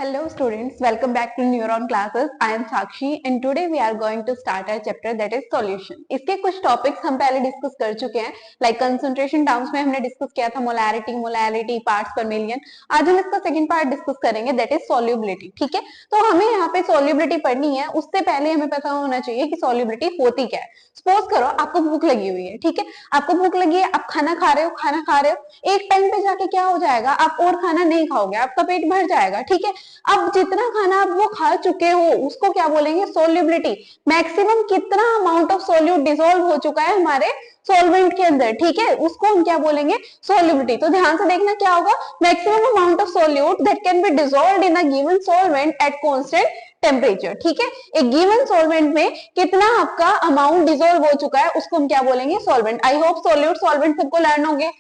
Hello students, welcome back to Neuron classes. I am Sakshi and today we are going to start our chapter that is solution. इसके कुछ topics हम पहले discuss कर चुके हैं like concentration terms में हमने डिस्कस किया था मोलैरिटी पार्ट्स पर मिलियन. आज हम इसका सेकंड पार्ट डिस्कस करेंगे दैट इज सॉल्युबिलिटी. ठीक है, तो हमें यहाँ पे सॉल्युबिलिटी पढ़नी है. उससे पहले हमें पता होना चाहिए कि सॉल्युबिलिटी होती क्या है. सपोज करो आपको भूख लगी हुई है, ठीक है, आपको भूख लगी है, आप खाना खा रहे हो, एक टाइम पे जाके क्या हो जाएगा, आप और खाना नहीं खाओगे, आपका पेट भर जाएगा. ठीक है, अब जितना खाना आप वो खा चुके हो उसको क्या बोलेंगे, सोल्युबिलिटी. मैक्सिमम कितना अमाउंट ऑफ सोल्यूट डिसॉल्व हो चुका है हमारे सॉल्वेंट के अंदर, ठीक है, उसको हम क्या बोलेंगे, सोल्युबिलिटी. तो ध्यान से देखना क्या होगा, maximum amount of solute that can be dissolved in a given solvent at constant temperature. ठीक है, एक गिवन सॉल्वेंट में कितना आपका अमाउंट डिसॉल्व हो चुका है उसको हम क्या बोलेंगे, solvent. I hope solute solvent सबको लर्न होंगे.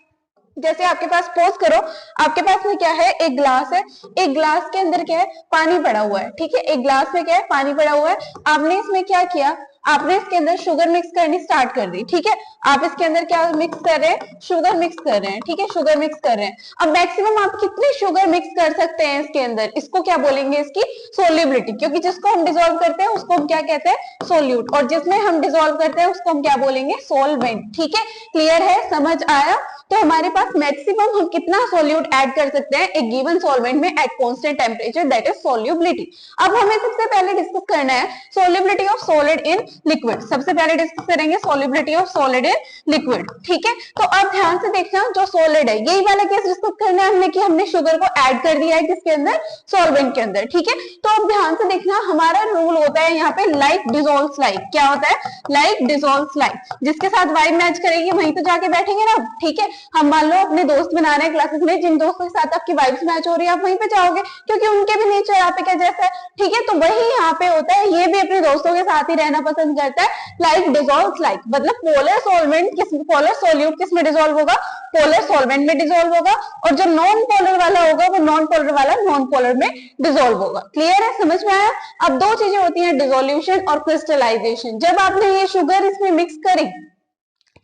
जैसे आपके पास सपोज करो आपके पास में क्या है, एक ग्लास है, एक ग्लास के अंदर क्या है, पानी पड़ा हुआ है. ठीक है, एक ग्लास में क्या है, पानी पड़ा हुआ है. आपने इसमें क्या किया, आपने इसके अंदर शुगर मिक्स करनी स्टार्ट कर दी. ठीक है, आप इसके अंदर क्या मिक्स कर रहे हैं, शुगर मिक्स कर रहे हैं. ठीक है, शुगर मिक्स कर रहे हैं. अब मैक्सिमम आप कितनी शुगर मिक्स कर सकते हैं इसके अंदर, इसको क्या बोलेंगे, इसकी सोल्युबिलिटी. क्योंकि जिसको हम डिसॉल्व करते हैं उसको हम क्या कहते हैं, सोल्यूट, और जिसमें हम डिसॉल्व करते हैं उसको हम क्या बोलेंगे, सोलवेंट. ठीक है, क्लियर है, समझ आया. तो हमारे पास मैक्सिमम हम कितना सोल्यूट ऐड कर सकते हैं एक गिवन सॉल्वेंट में at constant temperature, that is solubility. अब हमें सबसे पहले डिस्कस करना है solubility of solid in liquid. सबसे पहले डिस्कस करेंगे solubility of solid in liquid. ठीक है, तो अब ध्यान से देखना, जो सॉलिड है यही वाला केस डिस्कस करना है हमने कि हमने शुगर को ऐड कर दिया है किसके अंदर, सॉल्वेंट के अंदर. ठीक है, तो अब ध्यान से देखना, हमारा रूल होता है यहाँ पे लाइक डिसॉल्व्स लाइक. क्या होता है, लाइक डिसॉल्व्स लाइक. जिसके साथ वाइब मैच करेगी वहीं तो जाके बैठेंगे ना. ठीक है, हम मान लो अपने दोस्त बना रहे हैं क्लासेस में, जिन दोस्तों के साथ आपकी वाइब्स मैच हो रही है आप वहीं पे जाओगे क्योंकि उनके भी नेचर आप पे क्या जैसा है. ठीक है, तो वही यहाँ पे होता है, ये भी अपने दोस्तों के साथ ही रहना पसंद करता है. लाइक डिसॉल्व्स लाइक मतलब पोलर सॉल्वेंट पोलर सोल्यूट किस में डिसॉल्व होगा, पोलर सॉल्वेंट में डिसॉल्व होगा, और जो नॉन पोलर वाला होगा वो नॉन पोलर वाला नॉन पोलर में डिसॉल्व होगा. क्लियर है, समझ में आया. अब दो चीजें होती हैं, डिसोल्यूशन और क्रिस्टलाइजेशन. जब आपने ये शुगर इसमें मिक्स करी,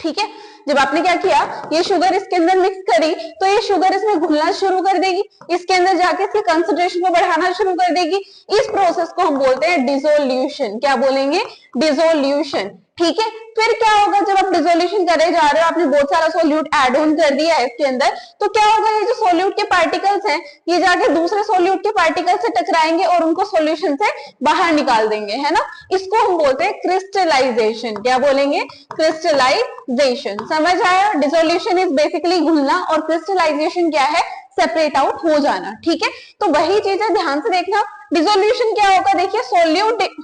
ठीक है, जब आपने क्या किया, ये शुगर इसके अंदर मिक्स करी तो ये शुगर इसमें घुलना शुरू कर देगी, इसके अंदर जाके इसकी कंसंट्रेशन को बढ़ाना शुरू कर देगी. इस प्रोसेस को हम बोलते हैं डिसोल्यूशन. क्या बोलेंगे, डिसोल्यूशन. ठीक है, फिर क्या होगा, जब आप डिसोल्यूशन करे जा रहे हो, आपने बहुत सारा सोल्यूट ऐड ऑन कर दिया है इसके अंदर, तो क्या होगा, ये जो सोल्यूट के पार्टिकल्स हैं ये जाके दूसरे सोल्यूट के पार्टिकल से टकराएंगे और उनको सोल्यूशन से बाहर निकाल देंगे, है ना. इसको हम बोलते हैं क्रिस्टलाइजेशन. क्या बोलेंगे, क्रिस्टलाइजेशन. समझ आया. डिसोल्यूशन इज बेसिकली घुलना और क्रिस्टलाइजेशन क्या है, सेपरेट आउट हो जाना. ठीक है, तो वही चीज है, ध्यान से देखना. डिसोल्यूशन क्या होगा, देखिए,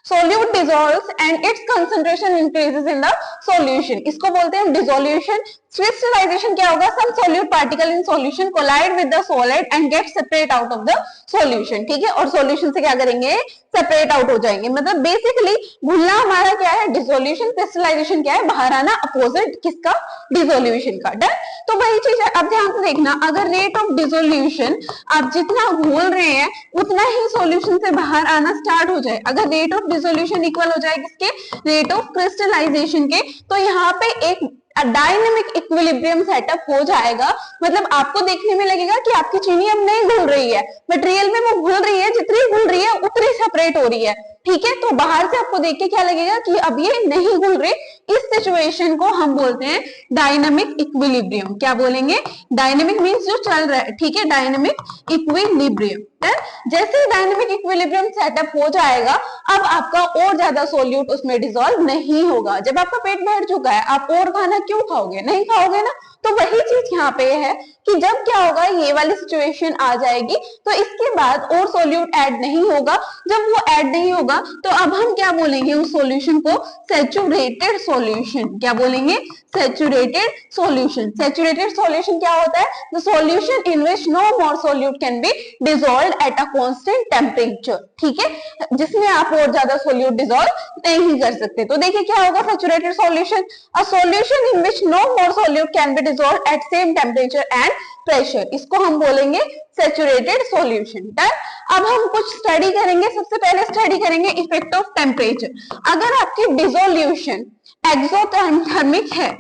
solute dissolves and its concentration increases in the solution. इसको बोलते हैं डिसोल्यूशन. क्रिस्टलाइजेशन क्या होगा, some solute particle in solution collide with the solid and get separate out of the solution. ठीक है, और सॉल्यूशन से क्या करेंगे, सेपरेट आउट हो जाएंगे. मतलब बेसिकली घुलना हमारा क्या है, डिसोल्यूशन. क्रिस्टलाइजेशन क्या है, बाहर आना, अपोजिट किसका, डिसोल्यूशन का. डन. तो वही चीज है. अब ध्यान से देखना, अगर रेट ऑफ डिसोल्यूशन आप जितना घोल रहे हैं उतना ही सॉल्यूशन से बाहर आना स्टार्ट हो जाए, अगर रेट ऑफ डिसोल्यूशन इक्वल हो जाए किसके, रेट ऑफ क्रिस्टलाइजेशन के, तो यहाँ पे एक डायनेमिक इक्विलिब्रियम सेटअप हो जाएगा. मतलब आपको देखने में लगेगा कि आपकी चीनी अब नहीं घुल रही है, बट रियल में वो घुल रही है, जितनी घुल रही है उतनी सेपरेट हो रही है. ठीक है, तो बाहर से आपको देख के क्या लगेगा कि अब ये नहीं घुल रही. इस सिचुएशन को हम बोलते हैं डायनामिक इक्विलिब्रियम. क्या बोलेंगे, डायनामिक मींस जो चल रहा है. ठीक है, डायनामिक इक्विलिब्रियम. जैसे ही डायनामिक इक्विलिब्रियम सेटअप हो जाएगा, अब आपका और ज्यादा सोल्यूट उसमें डिसॉल्व नहीं होगा. जब आपका पेट भर चुका है आप और खाना क्यों खाओगे, नहीं खाओगे ना. तो वही चीज यहाँ पे है कि जब क्या होगा, ये वाली सिचुएशन आ जाएगी तो इसके बाद और सोल्यूट ऐड नहीं होगा. जब वो ऐड नहीं होगा तो अब हम क्या बोलेंगे, उस सॉल्यूशन को सैचुरेटेड सॉल्यूशन. क्या बोलेंगे, सैचुरेटेड सॉल्यूशन. सैचुरेटेड सॉल्यूशन क्या होता है, the solution in which no more solute can be dissolved at a constant temperature. ठीक है, जिसमें आप और ज्यादा सोल्यूट डिसॉल्व नहीं कर सकते. तो देखिए क्या होगा, saturated solution, a solution in which no more solute can be dissolved at same temperature and pressure. इसको हम बोलेंगे सैचुरेटेड सॉल्यूशन. अब हम कुछ स्टडी करेंगे. सबसे पहले स्टडी करेंगे इफेक्ट ऑफ टेम्परेचर. अगर आपकी डिसोल्यूशन एक्सोथर्मिक है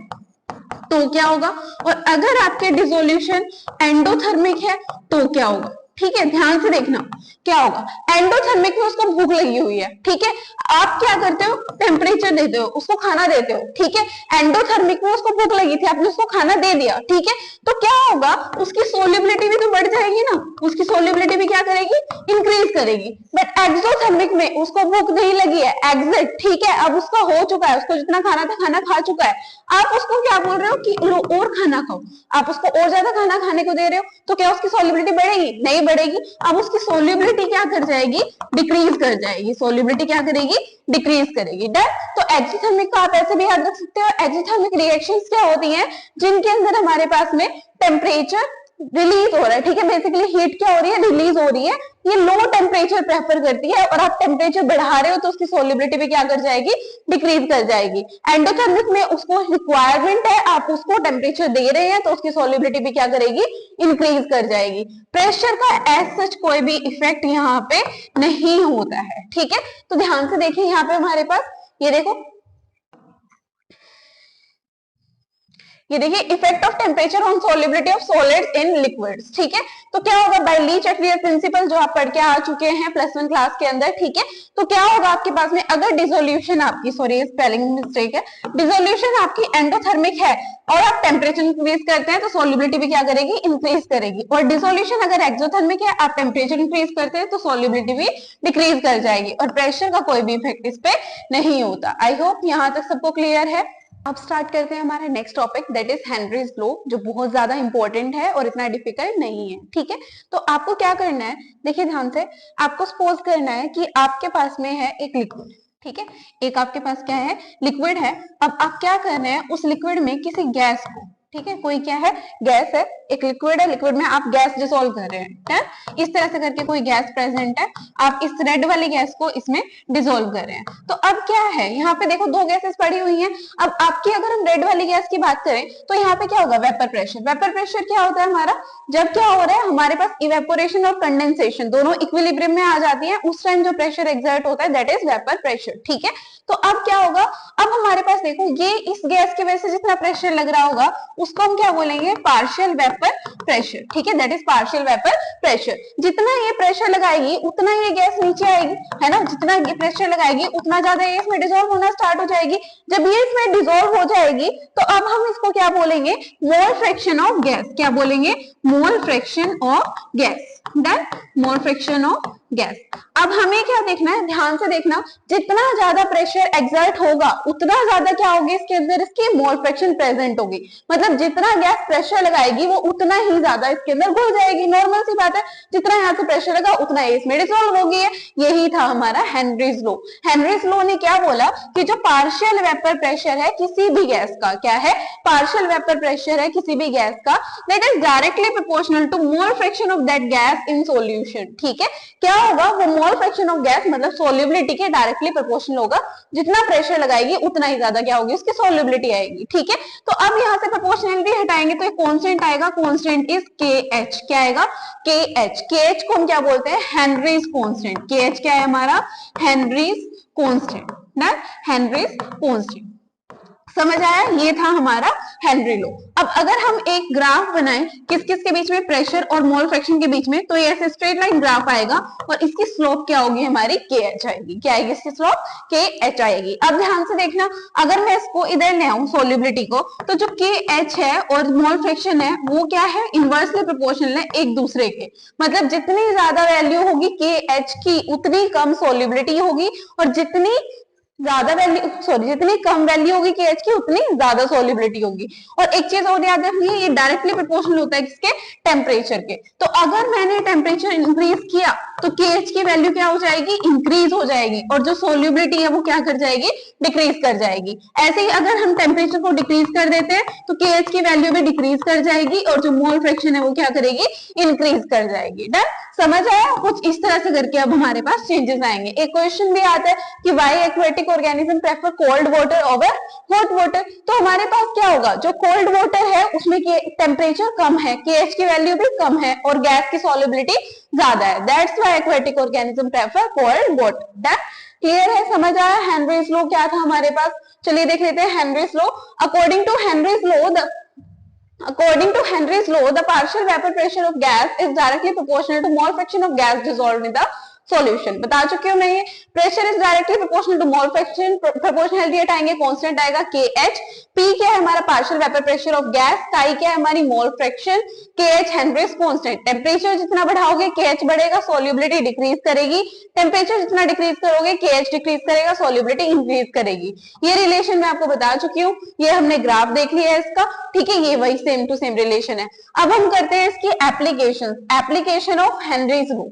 तो क्या होगा, और अगर आपके डिसोल्यूशन एंडोथर्मिक है तो क्या होगा. ठीक है, ध्यान से देखना क्या होगा। एंडोथर्मिक में उसको भूख लगी हुई है, ठीक है, आप क्या करते हो, टेम्परेचर देते हो, उसको खाना देते हो, ठीक है। एंडोथर्मिक में उसको भूख लगी थी, आपने उसको खाना दे दिया, ठीक है, तो क्या होगा, उसकी सोल्युबिलिटी भी तो बढ़ जाएगी ना, उसकी सोल्युबिलिटी भी क्या करेगी, इंक्रीज करेगी। बट एक्सोथर्मिक में उसको भूख नहीं लगी है, एग्जिट, ठीक है, अब उसका हो चुका है, उसको जितना खाना था खाना खा चुका है, आप उसको क्या बोल रहे हो कि और खाना खाओ, आप उसको और ज्यादा खाना खाने को दे रहे हो, तो क्या उसकी सोल्युबिलिटी बढ़ेगी, नहीं बढ़ेगी। अब उसकी सोल्युबिलिटी क्या कर जाएगी, डिक्रीज कर जाएगी, सोल्युबिलिटी क्या करेगी, डिक्रीज करेगी। डन। तो एक्सोथर्मिक का आप ऐसे भी याद रख सकते हो, एक्सोथर्मिक रिएक्शंस क्या होती हैं, जिनके अंदर हमारे पास में टेम्परेचर रिलीज हो रहा है, ठीक है, बेसिकली हीट क्या हो रही है, रिलीज हो रही है, ये लो टेम्परेचर प्रेफर करती है, और आप टेम्परेचर बढ़ा रहे हो तो उसकी सोल्युबिलिटी भी क्या कर जाएगी, डिक्रीज कर जाएगी। एंडोथर्मिक में उसको रिक्वायरमेंट है, आप उसको टेम्परेचर दे रहे हैं तो उसकी सोल्युबिलिटी भी क्या करेगी, इंक्रीज कर जाएगी। प्रेशर का एज सच कोई भी इफेक्ट यहाँ पे नहीं होता है, ठीक है। तो ध्यान से देखिए, यहाँ पे हमारे पास ये देखो, ये देखिए effect of temperature on solubility of solids in liquids, ठीक है। तो क्या होगा, बाय लीच-अटवियर प्रिंसिपल जो आप पढ़ के आ चुके हैं +1 क्लास के अंदर, ठीक है। तो क्या होगा आपके पास में, अगर डिसोल्यूशन आपकी, सॉरी स्पेलिंग मिस्टेक है, डिसोल्यूशन आपकी एंडोथर्मिक है और आप टेम्परेचर इंक्रीज करते हैं तो सोल्युबिलिटी भी क्या करेगी, इंक्रीज करेगी। और डिसोल्यूशन अगर एक्सोथर्मिक है, आप टेम्परेचर इंक्रीज करते हैं तो सोल्युबिलिटी भी डिक्रीज कर जाएगी, और प्रेशर का कोई भी इफेक्ट इस पे नहीं होता। आई होप यहां तक सबको क्लियर है। अब स्टार्ट करते हैं हमारा next topic, that is Henry's law, जो बहुत ज्यादा इंपॉर्टेंट है और इतना डिफिकल्ट नहीं है, ठीक है। तो आपको क्या करना है, देखिए ध्यान से, आपको सपोज करना है कि आपके पास में है एक लिक्विड, ठीक है, एक आपके पास क्या है, लिक्विड है। अब आप क्या कर रहे हैं, उस लिक्विड में किसी गैस को, ठीक है, कोई क्या है, गैस है, एक लिक्विड है, लिक्विड में आप गैस डिसोल्व कर रहे हैं, इस तरह से करके कोई गैस प्रेजेंट है, आप इस रेड वाली गैस को इसमें डिसोल्व कर रहे हैं। तो अब क्या है, यहाँ पे देखो दो गैसेस पड़ी हुई हैं। अब आपकी अगर हम रेड वाली गैस की बात करें तो यहाँ पे क्या होगा, वेपर प्रेशर। वेपर प्रेशर क्या होता है हमारा, जब क्या हो रहा है, हमारे पास इवेपोरेशन और कंडेंसेशन दोनों इक्विलिब्रियम में आ जाती है, उस टाइम जो प्रेशर एक्सर्ट होता है दैट इज वेपर प्रेशर, ठीक है। तो अब क्या होगा, अब हमारे पास देखो ये इस गैस की वजह से जितना प्रेशर लग रहा होगा उसको हम क्या बोलेंगे, पार्शियल वेपर प्रेशर, ठीक है, that is partial vapour pressure. जितना ये प्रेशर लगाएगी उतना ये गैस नीचे आएगी, है ना, जितना ये प्रेशर लगाएगी उतना ज्यादा ये इसमें डिसॉल्व होना स्टार्ट हो जाएगी। जब ये इसमें डिसॉल्व हो जाएगी तो अब हम इसको क्या बोलेंगे, मोल फ्रैक्शन ऑफ गैस, क्या बोलेंगे, मोल fraction of gas. Done, mole fraction of gas. अब हमें क्या देखना है, ध्यान से देखना, जितना ज्यादा प्रेशर एक्सर्ट होगा उतना ज्यादा क्या होगी इसके अंदर, इसकी मोल फ्रैक्शन प्रेजेंट होगी। मतलब जितना गैस प्रेशर लगाएगी वो उतना ही ज्यादा इसके अंदर घुल जाएगी, नॉर्मल सी बात है, जितना यहाँ से प्रेशर लगा उतना ही इसमें डिसॉल्व होगी है। यही था हमारा हेनरीज लॉ। हेनरीज लॉ ने क्या बोला कि जो पार्शियल वेपर प्रेशर है किसी भी गैस का, क्या है, पार्शियल वेपर प्रेशर है किसी भी गैस का, that is directly proportional to mole fraction of that gas in solution, ठीक है। क्या होगा, वो मोल फ्रैक्शन ऑफ गैस मतलब सोल्युबिलिटी के डायरेक्टली प्रोपोर्शनल होगा, जितना प्रेशर लगाएगी उतना ही ज्यादा क्या होगी, उसकी सोल्युबिलिटी आएगी, ठीक है। तो अब यहाँ से प्रोपोर्शनलिटी हटाएंगे तो एक कांस्टेंट आएगा, कांस्टेंट इज KH, क्या आएगा, KH। KH को हम क्या बोलते हैं, हेनरीज कांस्टेंट। KH क्या है हमारा, हेनरीज कांस्टेंट, ना, हेनरीज कांस्टेंट। समझ आया, ये था हमारा हेनरी लॉ। अब अगर हम एक ग्राफ बनाएं किस किस के बीच में, प्रेशर और मोल फ्रैक्शन के बीच में, तो ये ऐसे स्ट्रेट लाइन ग्राफ आएगा और इसकी स्लोप क्या होगी हमारी, KH आएगी। क्या आएगी इसकी स्लोप, KH आएगी। अब ध्यान से देखना, अगर मैं इसको इधर ले आऊं सोल्युबिलिटी को, तो जो KH है और मोल फ्रैक्शन है वो क्या है, इनवर्सली प्रोपोर्शनल है एक दूसरे के। मतलब जितनी ज्यादा वैल्यू होगी KH की उतनी कम सोल्युबिलिटी होगी, और जितनी ज्यादा वैल्यू, सॉरी, जितनी कम वैल्यू होगी KH की उतनी ज्यादा सोल्युबिलिटी होगी। और एक चीज और याद रखनी है, ये डायरेक्टली प्रोपोर्शनल होता है किसके, टेम्परेचर के। तो अगर मैंने टेम्परेचर इंक्रीज किया तो KH की वैल्यू क्या हो जाएगी, इंक्रीज हो जाएगी, और जो सोल्युबिलिटी है वो क्या कर जाएगी, डिक्रीज कर जाएगी। ऐसे ही अगर हम टेम्परेचर को डिक्रीज कर देते हैं तो KH की वैल्यू भी डिक्रीज कर जाएगी, और जो मोल फ्रैक्शन है वो क्या करेगी, इंक्रीज कर जाएगी। डन, समझ आया, कुछ इस तरह से करके अब हमारे पास चेंजेस आएंगे। एक क्वेश्चन भी आता है कि why aquatic organism prefer cold water over hot water. तो हमारे पास क्या होगा, जो कोल्ड वाटर है उसमें टेम्परेचर कम है, KH की वैल्यू भी कम है, और गैस की सॉल्युबिलिटी ज्यादा है, that's why aquatic organism prefer cold water. Done, clear है, समझ आया। हेनरीज लॉ क्या था हमारे पास, चलिए देख लेते हैं Henry's law. According to Henry's law, According to Henry's law, the partial vapor pressure of gas is directly proportional to mole fraction of gas dissolved in the solution. बता चुकी हूँ मैं ये, pressure is directly proportional to mole fraction, proportionality हटाएंगे constant आएगा KH, P क्या है हमारा partial vapour pressure of gas, chi क्या है हमारी mole fraction, KH Henry's constant. Temperature जितना बढ़ाओगे KH बढ़ेगा, सॉल्युबिलिटी डिक्रीज करेगी, टेम्परेचर जितना डिक्रीज करोगे KH डिक्रीज करेगा, सॉल्युबिलिटी इंक्रीज करेगी। ये रिलेशन मैं आपको बता चुकी हूँ, ये हमने ग्राफ देख लिया है इसका, ठीक है, ये वही सेम टू सेम रिलेशन है। अब हम करते हैं इसकी एप्लीकेशन ऑफ हेनरीज लॉ,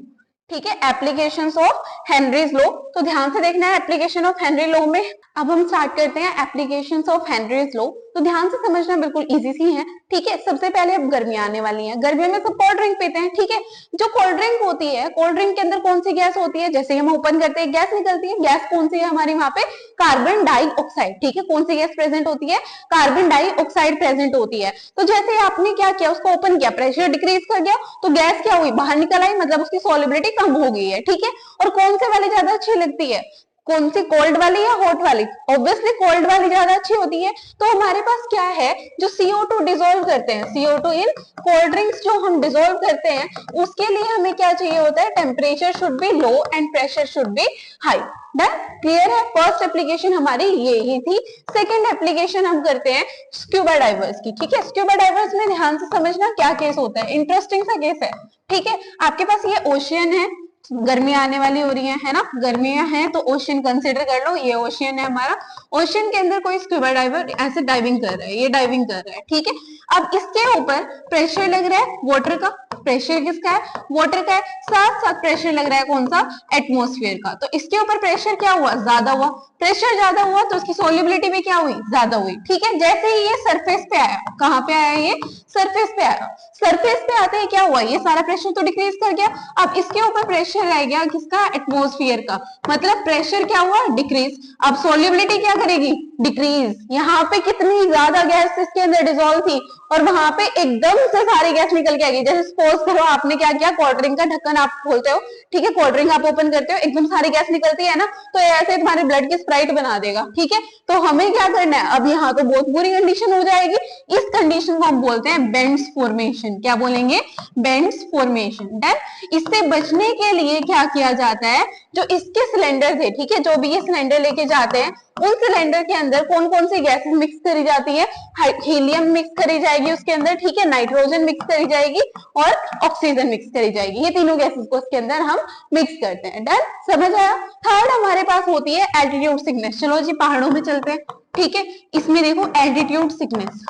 ठीक है, एप्लीकेशंस ऑफ हेनरीज लॉ। तो ध्यान से देखना है एप्लीकेशन ऑफ हेनरी लॉ में। अब हम स्टार्ट करते हैं एप्लीकेशंस ऑफ हेनरीज लॉ। तो ध्यान से समझना, बिल्कुल इजी सी है, ठीक है। सबसे पहले अब गर्मियां आने वाली हैं, गर्मियों में सब कोल्ड ड्रिंक पीते हैं, ठीक है। जो कोल्ड ड्रिंक होती है, कोल्ड ड्रिंक के अंदर कौन सी गैस होती है, जैसे हम ओपन करते हैं गैस निकलती है, गैस कौन सी है हमारी वहां पे, कार्बन डाइऑक्साइड, ठीक है। कौन सी गैस प्रेजेंट होती है, कार्बन डाइऑक्साइड प्रेजेंट होती है। तो जैसे आपने क्या किया, उसको ओपन किया, प्रेशर डिक्रीज कर गया, तो गैस क्या हुई, बाहर निकल आई, मतलब उसकी सॉल्युबिलिटी कम हो गई है, ठीक है। और कौन से वाली ज्यादा अच्छी लगती है, कौन सी, कोल्ड वाली या हॉट वाली, ऑब्वियसली कोल्ड वाली ज्यादा अच्छी होती है। तो हमारे पास क्या है, जो CO2 डिसॉल्व करते हैं, CO2 इन कोल्ड ड्रिंक्स जो हम डिसॉल्व करते हैं, उसके लिए हमें क्या चाहिए होता है, temperature should be low and pressure should be high. Done, clear है। फर्स्ट एप्लीकेशन हमारी ये ही थी। सेकेंड एप्लीकेशन हम करते हैं स्क्यूबा डाइवर्स की, ठीक है। स्क्यूबा डाइवर्स में ध्यान से समझना क्या केस होता है, इंटरेस्टिंग सा केस है, ठीक है। आपके पास ये ओशियन है, गर्मी आने वाली हो रही है ना, गर्मियां हैं तो ओशियन कंसीडर कर लो, ये ओशियन है हमारा। ओशियन के अंदर कोई स्क्यूबा डाइवर ऐसे डाइविंग कर रहा है, ये डाइविंग कर रहा है, ठीक है। अब इसके ऊपर प्रेशर लग रहा है वाटर का, प्रेशर किसका है, वाटर का है, साथ साथ प्रेशर लग रहा है कौन सा, एटमॉस्फेयर का। तो इसके ऊपर प्रेशर क्या हुआ, ज्यादा हुआ, प्रेशर ज्यादा हुआ तो इसकी सोल्युबिलिटी भी क्या हुई, ज्यादा हुई, ठीक है। जैसे ही ये सरफेस पे आया, कहां पे आया, ये सरफेस पे आया, सरफेस पे आते ही क्या हुआ, ये सारा प्रेशर तो डिक्रीज कर गया। अब इसके ऊपर प्रेशर रह गया किसका, एटमॉस्फेयर का, मतलब प्रेशर क्या हुआ, डिक्रीज। अब सोल्युबिलिटी क्या करेगी, डिक्रीज। यहाँ पे कितनी ज्यादा गैस इसके अंदर डिसॉल्व थी और वहां पे एकदम से सारी गैस निकल के आ गई। जैसे सपोज करो आपने क्या किया, कोल्ड ड्रिंक का ढक्कन आप खोलते हो, ठीक है, कोल्ड ड्रिंक आप ओपन करते हो, एकदम सारी गैस निकलती है ना, तो ऐसे तुम्हारे ब्लड की स्प्राइट बना देगा, ठीक है। तो हमें क्या करना है, अब यहाँ तो बहुत बुरी कंडीशन हो जाएगी। इस कंडीशन को हम बोलते हैं बेंड्स फॉर्मेशन। क्या बोलेंगे, बेंड्स फॉर्मेशन। डन। इससे बचने के लिए क्या किया जाता है, जो इसके सिलेंडर थे, ठीक है, जो भी ये सिलेंडर लेके जाते हैं, उन सिलेंडर के अंदर कौन कौन सी गैसेस मिक्स करी जाती है, हीलियम मिक्स करी जाएगी उसके अंदर, ठीक है, नाइट्रोजन मिक्स करी जाएगी और ऑक्सीजन मिक्स करी जाएगी। ये तीनों गैसेस को इसके अंदर हम मिक्स करते हैं। डन, समझ आया। थर्ड हमारे पास होती है एल्टीट्यूड सिकनेस। चलो जी पहाड़ों में चलते हैं, ठीक है। इसमें देखो एल्टीट्यूड सिकनेस,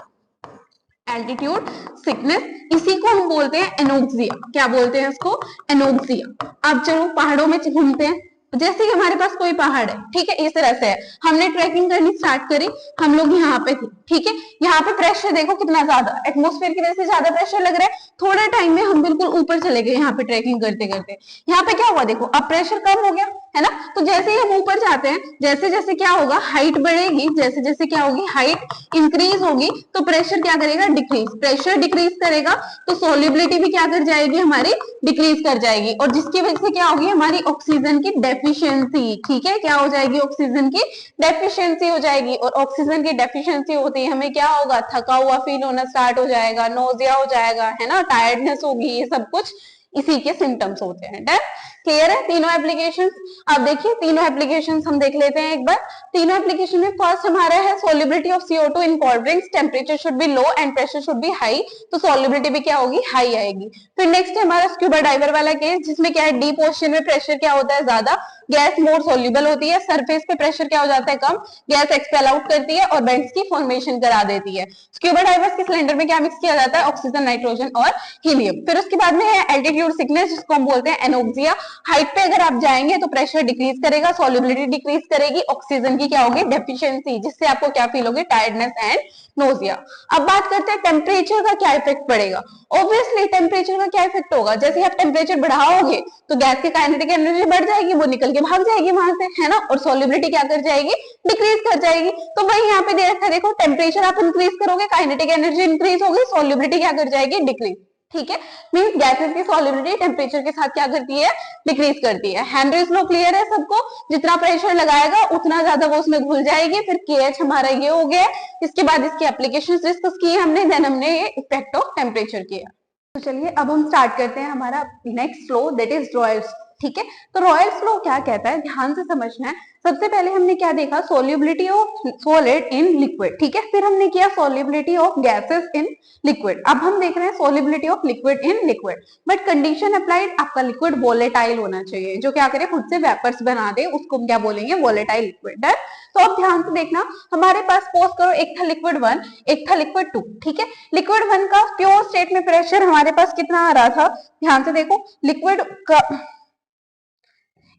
एल्टीट्यूड सिकनेस, इसी को हम बोलते हैं एनोक्सिया। क्या बोलते हैं इसको, एनोक्सिया। अब चलो पहाड़ों में घूमते हैं। जैसे कि हमारे पास कोई पहाड़ है, ठीक है, इस तरह से है, हमने ट्रैकिंग करनी स्टार्ट करी, हम लोग यहाँ पे थे, ठीक है। यहाँ पे प्रेशर देखो कितना ज्यादा, एटमॉस्फेयर की वजह से ज्यादा प्रेशर लग रहा है। थोड़े टाइम में हम बिल्कुल ऊपर चले गए, यहाँ पे ट्रैकिंग करते करते, यहाँ पे क्या हुआ देखो, अब प्रेशर कम हो गया, है ना। तो जैसे ही हम ऊपर जाते हैं, जैसे जैसे क्या होगा, हाइट बढ़ेगी, जैसे जैसे क्या होगी, हाइट इंक्रीज होगी, तो प्रेशर क्या करेगा, डिक्रीज। प्रेशर डिक्रीज करेगा तो सोल्युबिलिटी भी क्या कर जाएगी हमारी, डिक्रीज कर जाएगी, और जिसकी वजह से क्या होगी, हमारी ऑक्सीजन की डेफिशिएंसी, ठीक है, क्या हो जाएगी, ऑक्सीजन की डेफिशिएंसी हो जाएगी। और ऑक्सीजन की डेफिशिएंसी होती है, हमें क्या होगा, थका हुआ फील होना स्टार्ट हो जाएगा, नोजिया हो जाएगा, है ना, टायर्डनेस होगी, ये सब कुछ इसी के सिम्टम्स होते हैं। डन, क्लियर है तीनों एप्लीकेशन। अब देखिए तीनों एप्लीकेशन हम देख लेते हैं एक बार। तीनों एप्लीकेशन में फर्स्ट हमारा है solubility of CO2 in cold drinks, temperature should be low and pressure should be high, तो सोल्युबिलिटी भी क्या होगी, हाई आएगी। फिर नेक्स्ट है हमारा स्क्यूबा डाइवर वाला केस, जिसमें क्या है, डीप ओशन में प्रेशर क्या होता है, ज्यादा, गैस मोर सोल्यूबल होती है, सरफेस पे प्रेशर क्या हो जाता है, कम, गैस एक्सपेल आउट करती है और बेंड्स की फॉर्मेशन करा देती है। स्क्यूबा डाइवर्स के सिलेंडर में क्या मिक्स किया जाता है, ऑक्सीजन, नाइट्रोजन और हीलियम। फिर उसके बाद में है एल्टीट्यूड सिकनेस, जिसको हम बोलते हैं एनोक्सिया। हाइट पे अगर आप जाएंगे तो प्रेशर डिक्रीज करेगा, सोल्युबिलिटी डिक्रीज करेगी, ऑक्सीजन की क्या होगी, डेफिशिएंसी, जिससे आपको क्या फील होगी, टायर्डनेस एंड नोजिया। अब बात करते हैं टेम्परेचर का क्या इफेक्ट पड़ेगा। ऑब्वियसली टेम्परेचर का क्या इफेक्ट होगा, जैसे आप टेम्परेचर बढ़ाओगे तो गैस की काइनेटिक एनर्जी बढ़ जाएगी, वो निकल के भाग जाएगी वहां से, है ना, और सोल्युबिलिटी क्या कर जाएगी, डिक्रीज कर जाएगी। तो वही यहाँ पे दे रखा है, देखो टेम्परेचर आप इंक्रीज करोगे, काइनेटिक एनर्जी इंक्रीज होगी, सोल्युबिलिटी क्या कर जाएगी, डिक्रीज, ठीक है, मीन्स गैसेस की सॉल्युबिलिटी टेम्परेचर के साथ क्या करती है, डिक्रीज करती है। हेनरीज लॉ क्लियर है सबको, जितना प्रेशर लगाएगा उतना ज्यादा वो उसमें घुल जाएगी। फिर KH हमारा ये हो गया। इसके बाद इसकी एप्लीकेशन डिस्कस की हमने, देन हमने ये इफेक्ट ऑफ टेम्परेचर किया। तो चलिए अब हम स्टार्ट करते हैं हमारा next flow, that is Royals. ठीक है, तो रॉयल्स फ्लो क्या कहता है, ध्यान से समझना है। सबसे पहले हमने क्या देखा, solubility of solid in liquid. ठीक है, फिर हमने किया solubility of gases in liquid. अब हम देख रहे हैं solubility of liquid in liquid, but condition applied, आपका लिक्विड वोलेटाइल होना चाहिए, जो क्या करे खुद से वेपर्स बना दे, उसको हम क्या बोलेंगे, वोलेटाइल लिक्विड। तो अब ध्यान से देखना, हमारे पास सपोज करो एक था लिक्विड 1, एक था लिक्विड 2। ठीक है, लिक्विड 1 का प्योर स्टेट में प्रेशर हमारे पास कितना आ रहा था, ध्यान से देखो, लिक्विड का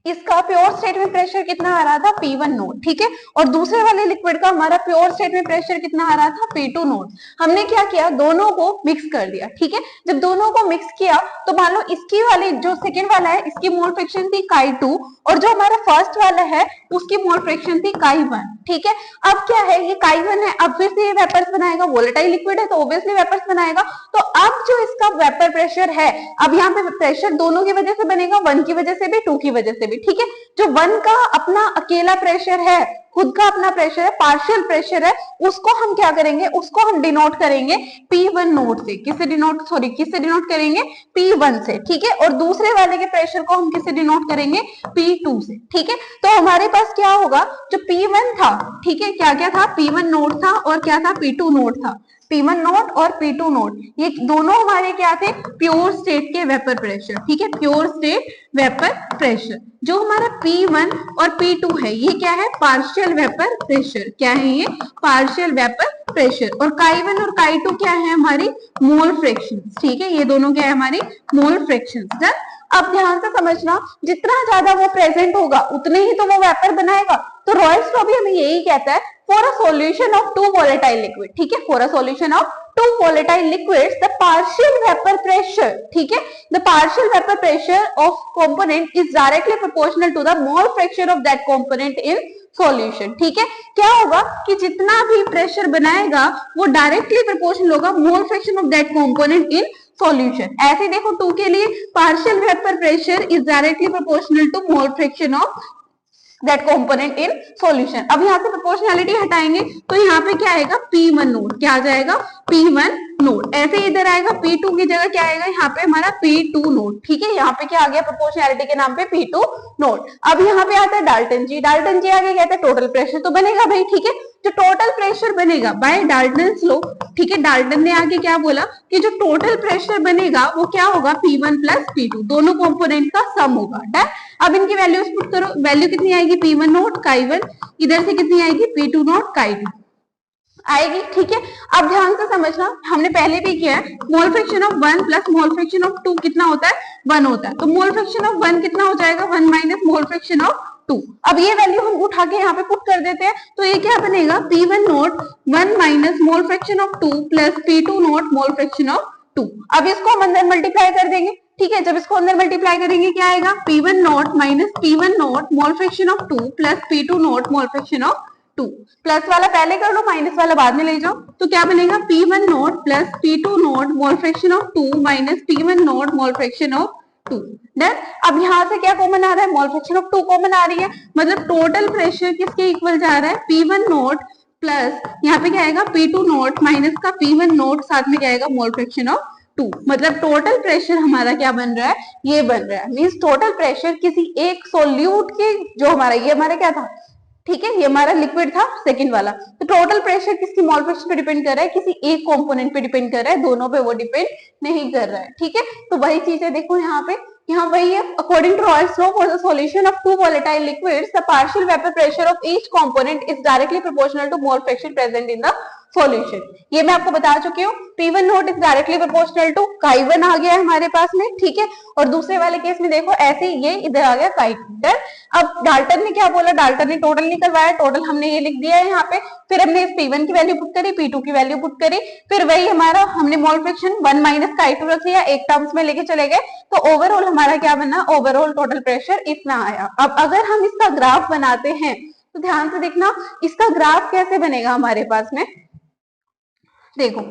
इसका प्योर स्टेट में प्रेशर कितना आ रहा था, P1 नोट। ठीक है, और दूसरे वाले लिक्विड का हमारा प्योर स्टेट में प्रेशर कितना आ रहा था, P2 नोट। हमने क्या किया, दोनों को मिक्स कर दिया। ठीक है, जब दोनों को मिक्स किया तो मान लो इसकी वाली जो सेकेंड वाला है, इसकी मोल फ्रैक्शन थी Chi2, और जो हमारा फर्स्ट वाला है उसकी मोल फ्रैक्शन थी Chi1। ठीक है, अब क्या है, ये Chi1 है, अब फिर से ये वेपर्स बनाएगा, वोलेटाइल लिक्विड है तो ऑब्वियसली वेपर्स बनाएगा। तो अब जो इसका वेपर प्रेशर है, अब यहाँ पे प्रेशर दोनों की वजह से बनेगा, 1 की वजह से भी, 2 की वजह से भी। ठीक है, जो 1 का अपना अकेला प्रेशर है, खुद का अपना प्रेशर है, पार्शियल प्रेशर है, उसको हम क्या करेंगे, उसको हम डिनोट करेंगे P1 नोट से। किससे डिनोट करेंगे, P1 से। ठीक है, और दूसरे वाले के प्रेशर को हम किससे डिनोट करेंगे, P2 से। ठीक है, तो हमारे पास क्या होगा, जो P1 था, ठीक है, क्या क्या था, P1 नोट था और क्या था, P2 नोट था। P1 नोट और P2 नोट, ये दोनों हमारे क्या थे, प्योर स्टेट के वेपर प्रेशर। ठीक है, प्योर स्टेट वेपर प्रेशर। जो हमारा P1 और P2 है, ये क्या है, पार्शियल वेपर प्रेशर। क्या है ये, पार्शियल वेपर प्रेशर। और Chi1 और Chi2 क्या है, हमारी मोल फ्रैक्शंस। ठीक है, ये दोनों क्या है, हमारी मोल फ्रैक्शंस। अब ध्यान से समझना, जितना ज्यादा वो प्रेजेंट होगा उतने ही तो वो वेपर बनाएगा। तो रॉयल्स लॉ भी हमें यही कहता है, for a solution of 2 volatile liquid. ठीक है, for a solution of 2 volatile liquids, the partial vapor pressure, ठीक है, the partial vapor pressure of component is directly proportional to the mole fraction of that component in solution। ठीक है, क्या होगा कि जितना भी प्रेशर बनाएगा वो डायरेक्टली प्रोपोर्शनल होगा mole fraction of that component in solution. ऐसे देखो 2 के लिए partial vapour pressure is directly proportional to mole fraction of that component in solution. अब यहाँ से प्रोपोर्शनैलिटी हटाएंगे तो यहाँ पे क्या आएगा, P1 नोट। क्या आ जाएगा, P1 नोट। ऐसे इधर आएगा P2 की जगह क्या आएगा, यहाँ पे हमारा P2 नोट। ठीक है, यहाँ पे क्या आ गया, प्रोपोर्शनैलिटी के नाम पे P2 नोट। अब यहाँ पे आता है डाल्टन जी। डाल्टन जी आगे कहते हैं टोटल प्रेशर तो बनेगा भाई। ठीक है, जो टोटल प्रेशर बनेगा बाय डाल्टन्स लॉ, ठीक है, डाल्टन ने आगे क्या बोला कि जो टोटल प्रेशर बनेगा वो क्या होगा, P1 प्लस P2, दोनों कंपोनेंट का सम होगा। डन। अब इनकी वैल्यूज पुट करो, वैल्यू कितनी आएगी, P1 नोट Chi1, इधर से कितनी आएगी, P2 नोट Chi2 आएगी। ठीक है, अब ध्यान से समझना, हमने पहले भी किया है, मोल fraction of 1 plus mole fraction of 2 कितना होता है, 1 होता है। तो मोल फ्रैक्शन ऑफ 1 कितना हो जाएगा, 1 माइनस मोल फ्रैक्शन ऑफ 2। अब ये वैल्यू हम उठा के यहाँ पे पुट कर देते हैं, तो ये क्या बनेगा, P1 note 1 minus mole fraction of 2 plus P2 note mole fraction of 2। अब इसको हम अंदर मल्टीप्लाई कर देंगे। ठीक है, जब इसको अंदर मल्टीप्लाई करेंगे क्या आएगा, P1 naught minus P1 note mole fraction of 2 plus P2 note mole fraction of 2। Plus वाला पहले कर लो, माइनस वाला बाद में ले जाओ। तो क्या बनेगा, P1 note plus P2 note mole fraction of 2 minus P1 note mole fraction of 2। Done. अब यहाँ से क्या कॉमन आ रहा है, मोल फ्रैक्शन ऑफ 2 कॉमन आ रही है, मतलब टोटल प्रेशर किसके इक्वल जा रहा है, P1 नोट प्लस यहाँ पे क्या आएगा, P2 नोट माइनस का P1 नोट, साथ में क्या आएगा, मोल फ्रैक्शन ऑफ 2। मतलब टोटल प्रेशर हमारा क्या बन रहा है, ये बन रहा है। मींस टोटल प्रेशर किसी एक सोल्यूट के, जो हमारा ये हमारा क्या था, ठीक है, ये हमारा लिक्विड था सेकंड वाला, तो टोटल प्रेशर किसकी मोल फ्रैक्शन पे डिपेंड कर रहा है, किसी एक कंपोनेंट पे डिपेंड कर रहा है, दोनों पे वो डिपेंड नहीं कर रहा है। ठीक है, तो वही चीज है, देखो यहाँ पे, यहाँ वही है, according to Raoult's law for the solution of 2 volatile liquids the partial vapor pressure of each component is directly proportional to mole fraction present in the solution. ये मैं आपको बता चुकी हूँ, P1 note is directly proportional to Chi1 आ गया है हमारे पास में। ठीक है, और दूसरे वाले केस में देखो ऐसे ये इधर आ गया Chi2। अब डाल्टन ने क्या बोला, डाल्टन ने टोटल निकलवाया, टोटल हमने ये लिख दिया है यहाँ पे, फिर हमने इस P1 की वैल्यू पुट करी, P2 की वैल्यू पुट करी, फिर वही हमारा हमने मोल फ्रैक्शन 1 माइनस Chi2 रख लिया, एक टर्म्स में लेके चले गए, तो ओवरऑल हमारा क्या बना, ओवरऑल टोटल प्रेशर इतना आया। अब अगर हम इसका ग्राफ बनाते हैं तो ध्यान से देखना, इसका ग्राफ कैसे बनेगा हमारे पास में, देखो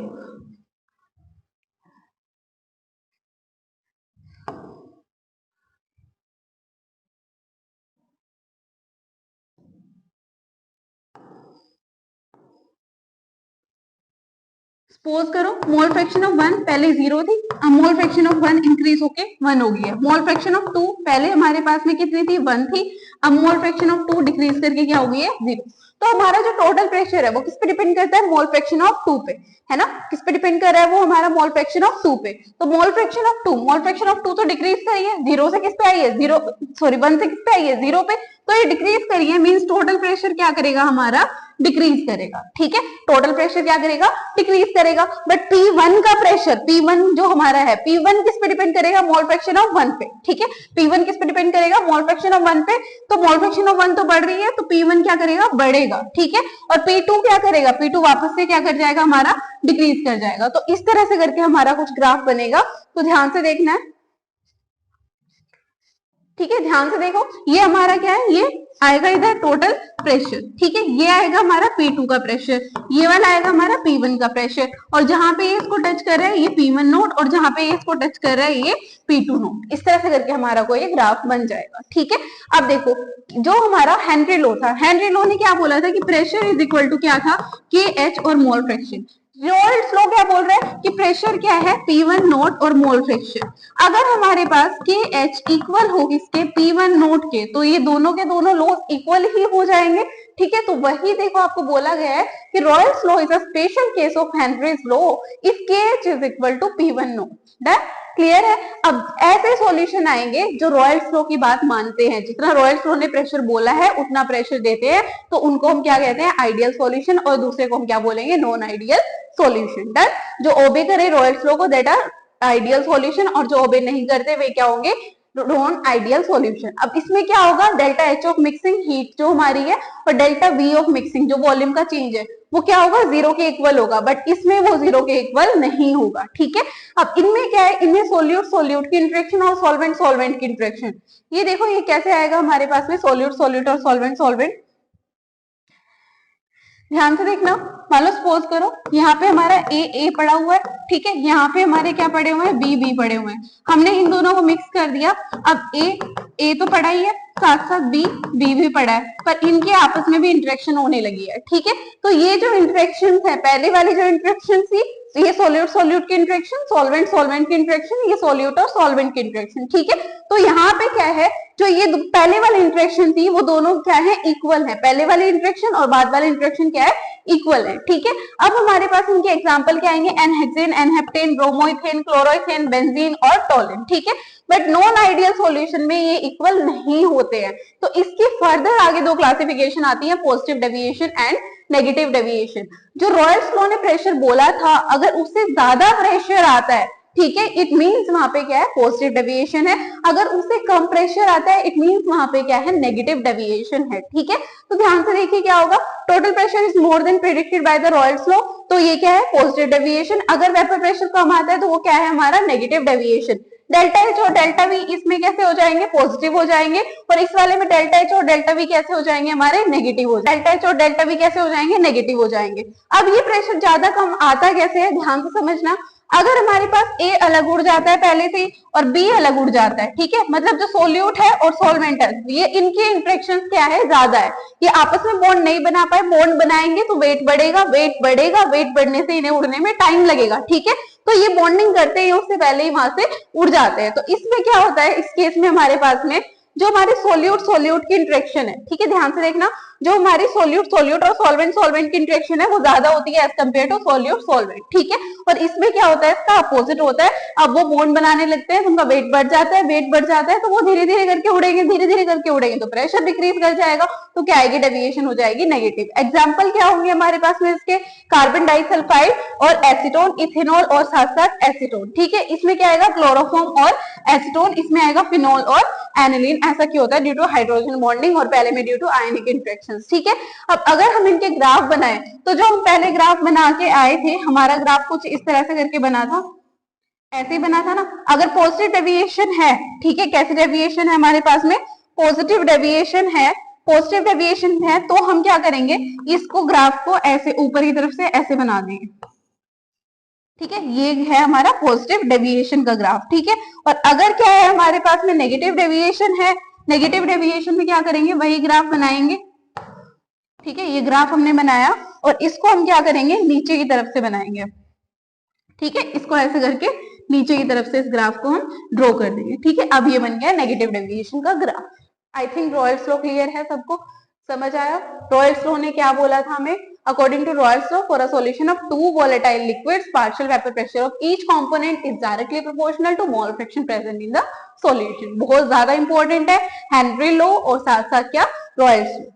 सपोज करो मोल फ्रैक्शन ऑफ 1 पहले 0 थी, अब मोल फ्रैक्शन ऑफ 1 इंक्रीज होके 1 हो गई है। मोल फ्रैक्शन ऑफ 2 पहले हमारे पास में कितनी थी 1 थी, अब मोल फ्रैक्शन ऑफ 2 डिक्रीज करके क्या हो गई है 0। तो हमारा जो टोटल प्रेशर है वो किस पे डिपेंड करता है, मोल फ्रैक्शन ऑफ 2 पे, है ना। किस पे डिपेंड कर रहा है वो, हमारा मोल फ्रैक्शन ऑफ 2 पे। तो मोल fraction of 2, mole fraction of 2 तो डिक्रीज करी है, 0 से किस पे आई है 0, सॉरी 1 से किस पे आई है 0 पे, तो ये डिक्रीज करी है, मींस टोटल प्रेशर क्या करेगा हमारा डिक्रीज करेगा, ठीक है। टोटल प्रेशर क्या करेगा डिक्रीज करेगा। बट P1 का प्रेशर, P1 जो हमारा है, P1 किस पे डिपेंड करेगा, मोल फ्रैक्शन ऑफ 1 पे, ठीक है। P1 किस पे डिपेंड करेगा, मोल फ्रैक्शन ऑफ 1 पे। तो मोल फ्रैक्शन ऑफ 1 तो बढ़ रही है, तो P1 क्या करेगा बढ़ेगा, ठीक है। और P2 क्या करेगा, P2 वापस से क्या कर जाएगा हमारा डिक्रीज कर जाएगा। तो इस तरह से करके हमारा कुछ ग्राफ बनेगा, तो ध्यान से देखना है, ठीक है। ध्यान से देखो, ये हमारा क्या है, ये आएगा इधर टोटल प्रेशर, ठीक है। ये आएगा हमारा P2 का प्रेशर, ये वाला आएगा हमारा P1 का प्रेशर, और जहां पे ये इसको टच कर रहा है ये P1 नोट, और जहां पे ये इसको टच कर रहा है ये P2 नोट। इस तरह से करके हमारा कोई ग्राफ बन जाएगा, ठीक है। अब देखो, जो हमारा हेनरी लॉ था, हेनरी लॉ ने क्या बोला था कि प्रेशर इज इक्वल टू क्या था, KH और मोल फ्रैक्शन। रॉयल्स लॉ क्या बोल रहे हैं कि प्रेशर क्या है P1 नोट और मोल फ्रैक्शन। अगर हमारे पास KH इक्वल हो किसके, P1 नोट के, तो ये दोनों के दोनों लॉज इक्वल ही हो जाएंगे, ठीक है। तो वही देखो आपको बोला गया है कि Raoult's law is a special case of Henry's law if KH is equal to P1 nought. That clear है। अब ऐसे सॉल्यूशन आएंगे जो रॉयल्स लॉ की बात मानते हैं, जितना रॉयल्स लॉ ने प्रेशर बोला है उतना प्रेशर देते हैं, तो उनको हम क्या कहते हैं आइडियल सॉल्यूशन, और दूसरे को हम क्या बोलेंगे नॉन आइडियल सॉल्यूशन। डन। जो ओबे करे रॉयल्स लॉ को दैट आर आइडियल सॉल्यूशन, और जो ओबे नहीं करते वे क्या होंगे नॉन आइडियल सॉल्यूशन। अब इसमें क्या होगा, delta H of mixing heat जो हमारी है, और डेल्टा V ऑफ मिक्सिंग जो वॉल्यूम का चेंज है, वो क्या होगा 0 के इक्वल होगा, बट इसमें वो 0 के इक्वल नहीं होगा, ठीक है। अब इनमें क्या है, इनमें सोल्यूट सोल्यूट की इंटरेक्शन और सॉल्वेंट सॉल्वेंट की इंटरेक्शन। ये देखो ये कैसे आएगा हमारे पास में सोल्यूट सोल्यूट और सॉल्वेंट सॉल्वेंट। ध्यान से देखना, मान लो सपोज करो यहाँ पे हमारा ए पड़ा हुआ है, ठीक है, यहाँ पे हमारे क्या पड़े हुए हैं बी पड़े हुए हैं। हमने इन दोनों को मिक्स कर दिया। अब ए तो पड़ा ही है, साथ साथ बी भी पड़ा है, पर इनके आपस में भी इंटरेक्शन होने लगी है, ठीक है। तो ये जो इंटरेक्शन है, पहले वाली जो इंटरेक्शन थी, ये सोल्यूट सोल्यूट की इंटरेक्शन, सॉल्वेंट सॉल्वेंट की इंटरेक्शन, ये सोल्यूट और सॉल्वेंट की इंटरेक्शन, ठीक है। तो यहाँ पे क्या है, जो ये पहले वाली इंटरेक्शन थी वो दोनों क्या है इक्वल है, पहले वाली इंटरेक्शन और बाद वाली इंटरेक्शन क्या है इक्वल है, ठीक है। अब हमारे पास इनके एग्जांपल क्या आएंगे, एनहेक्सेन, एनहेप्टेन, ब्रोमोइथेन, क्लोरोइथेन, बेंजीन और टोलिन, ठीक है। बट नॉन आइडियल सॉल्यूशन में ये इक्वल नहीं होते हैं। तो इसकी फर्दर आगे दो क्लासिफिकेशन आती है, positive deviation and negative deviation. जो रॉयल्स लॉ ने प्रेशर बोला था, अगर उससे ज्यादा प्रेशर आता है, ठीक है, इट मींस वहां पे क्या है पॉजिटिव डेविएशन है। अगर उससे कम प्रेशर आता है, इट मींस वहां पे क्या है नेगेटिव डेविएशन है, ठीक है। तो ध्यान से देखिए क्या होगा, total pressure is more than predicted by the Royals law, तो ये क्या है पॉजिटिव डेविएशन। अगर वेपर प्रेशर कम आता है तो वो क्या है हमारा नेगेटिव डेविएशन। डेल्टा H और डेल्टा V इसमें कैसे हो जाएंगे पॉजिटिव हो जाएंगे, और इस वाले में डेल्टा H और डेल्टा V कैसे हो जाएंगे हमारे नेगेटिव हो जाएंगे। डेल्टा H और डेल्टा V कैसे हो जाएंगे नेगेटिव हो जाएंगे। अब ये प्रेशर ज्यादा कम आता कैसे है, ध्यान से समझना। अगर हमारे पास A अलग उड़ जाता है पहले से और B अलग उड़ जाता है, ठीक है, मतलब जो सोल्यूट है और सॉल्वेंट है, ये इनकी इंटरेक्शन क्या है ज्यादा है, ये आपस में बॉन्ड नहीं बना पाए, बॉन्ड बनाएंगे तो वेट बढ़ेगा, वेट बढ़ेगा, वेट बढ़ने से इन्हें उड़ने में टाइम लगेगा, ठीक है। तो ये बॉन्डिंग करते ही उससे पहले ही वहां से उड़ जाते हैं। तो इसमें क्या होता है, इस केस में हमारे पास में जो हमारे सोल्यूट सोल्यूट की इंटरेक्शन है, ठीक है, ध्यान से देखना, जो हमारी सोल्यूट सोल्यूट और सॉल्वेंट सॉल्वेंट की इंटरेक्शन है वो ज्यादा होती है as compare to solute solvent, ठीक है। और इसमें क्या होता है, इसका अपोजिट होता है। अब वो बॉन्ड बनाने लगते हैं, उनका वेट बढ़ जाता है, वेट बढ़ जाता है, तो वो धीरे धीरे करके उड़ेंगे, धीरे धीरे करके उड़ेंगे, तो प्रेशर डिक्रीज कर जाएगा, तो क्या आएगी डेविएशन हो जाएगी नेगेटिव। एग्जाम्पल क्या होंगे हमारे पास में इसके, कार्बन डाइसल्फाइड और एसीटोन, इथेनॉल और साथ साथ एसीटोन, ठीक है। इसमें क्या आएगा क्लोरोफॉर्म और एसीटोन, इसमें आएगा फिनोल और एनिलीन। ऐसा क्यों होता है, ड्यू टू हाइड्रोजन बॉन्डिंग, और पहले में ड्यू टू आयनिक इंटरेक्शंस, ठीक है। अब अगर हम इनके ग्राफ बनाए, तो जो हम पहले ग्राफ बना के आए थे, हमारा ग्राफ कुछ इस तरह से करके बना था, ऐसे ही बना था ना। अगर पॉजिटिव डेविएशन है, ठीक है, कैसे डेविएशन है हमारे पास में पॉजिटिव डेविएशन है, पॉजिटिव डेविएशन है, तो हम क्या करेंगे, इसको ग्राफ को ऐसे ऊपर की तरफ से ऐसे बना देंगे, ठीक है। ये है हमारा पॉजिटिव डेविएशन का ग्राफ, ठीक है। और अगर क्या है हमारे पास में नेगेटिव डेविएशन है, नेगेटिव डेविएशन में क्या करेंगे, वही ग्राफ बनाएंगे, ठीक है। ये ग्राफ हमने बनाया और इसको हम क्या करेंगे नीचे की तरफ से बनाएंगे, ठीक है, इसको ऐसे करके नीचे की तरफ से इस ग्राफ को हम ड्रॉ कर देंगे। ठीक है, अब ये बन गया नेगेटिव डेविएशन का graph. I think Royals law clear है, सबको समझ आया। रॉयल्स लॉ ने क्या बोला था हमें? According to Raoult's law, for a solution of two volatile liquids, partial vapour pressure of each component is directly proportional to mole fraction present in the solution. बहुत ज्यादा इंपॉर्टेंट है हेनरी लॉ और साथ साथ क्या, रॉयल्स लॉ।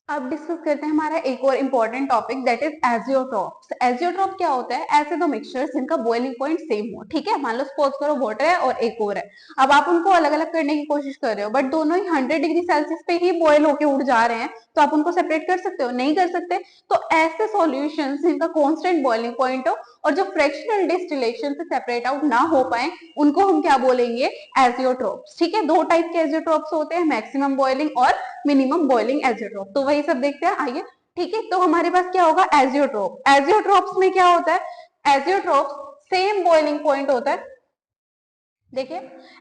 अब discuss करते हैं हमारा एक और important topic, that is azeotropes. Azeotrope क्या होता है? ऐसे दो मिक्सचर्स जिनका बॉइलिंग पॉइंट सेम हो। ठीक है, मान लो सपोज करो वाटर है और एक और है। अब आप उनको अलग अलग करने की कोशिश कर रहे हो, बट दोनों ही 100 डिग्री सेल्सियस पे ही बॉयल होके उड़ जा रहे हैं, तो आप उनको सेपरेट कर सकते हो? नहीं कर सकते। तो ऐसे सॉल्यूशंस जिनका कांस्टेंट बॉइलिंग पॉइंट हो और जो फ्रैक्शनल डिस्टिलेशन से सेपरेट आउट ना हो पाए, उनको हम क्या बोलेंगे? एजियोट्रॉप्स। ठीक है, दो टाइप के एजियोट्रॉप्स होते हैं, मैक्सिमम बॉइलिंग और मिनिमम बॉइलिंग एजियोट्रॉप। तो वही सब देखते हैं, आइए। ठीक है, तो हमारे पास क्या होगा? एजियोट्रॉप। एजियोट्रॉप्स में क्या होता है? एजियोट्रॉप्स सेम बॉइलिंग पॉइंट होता है। देखिए,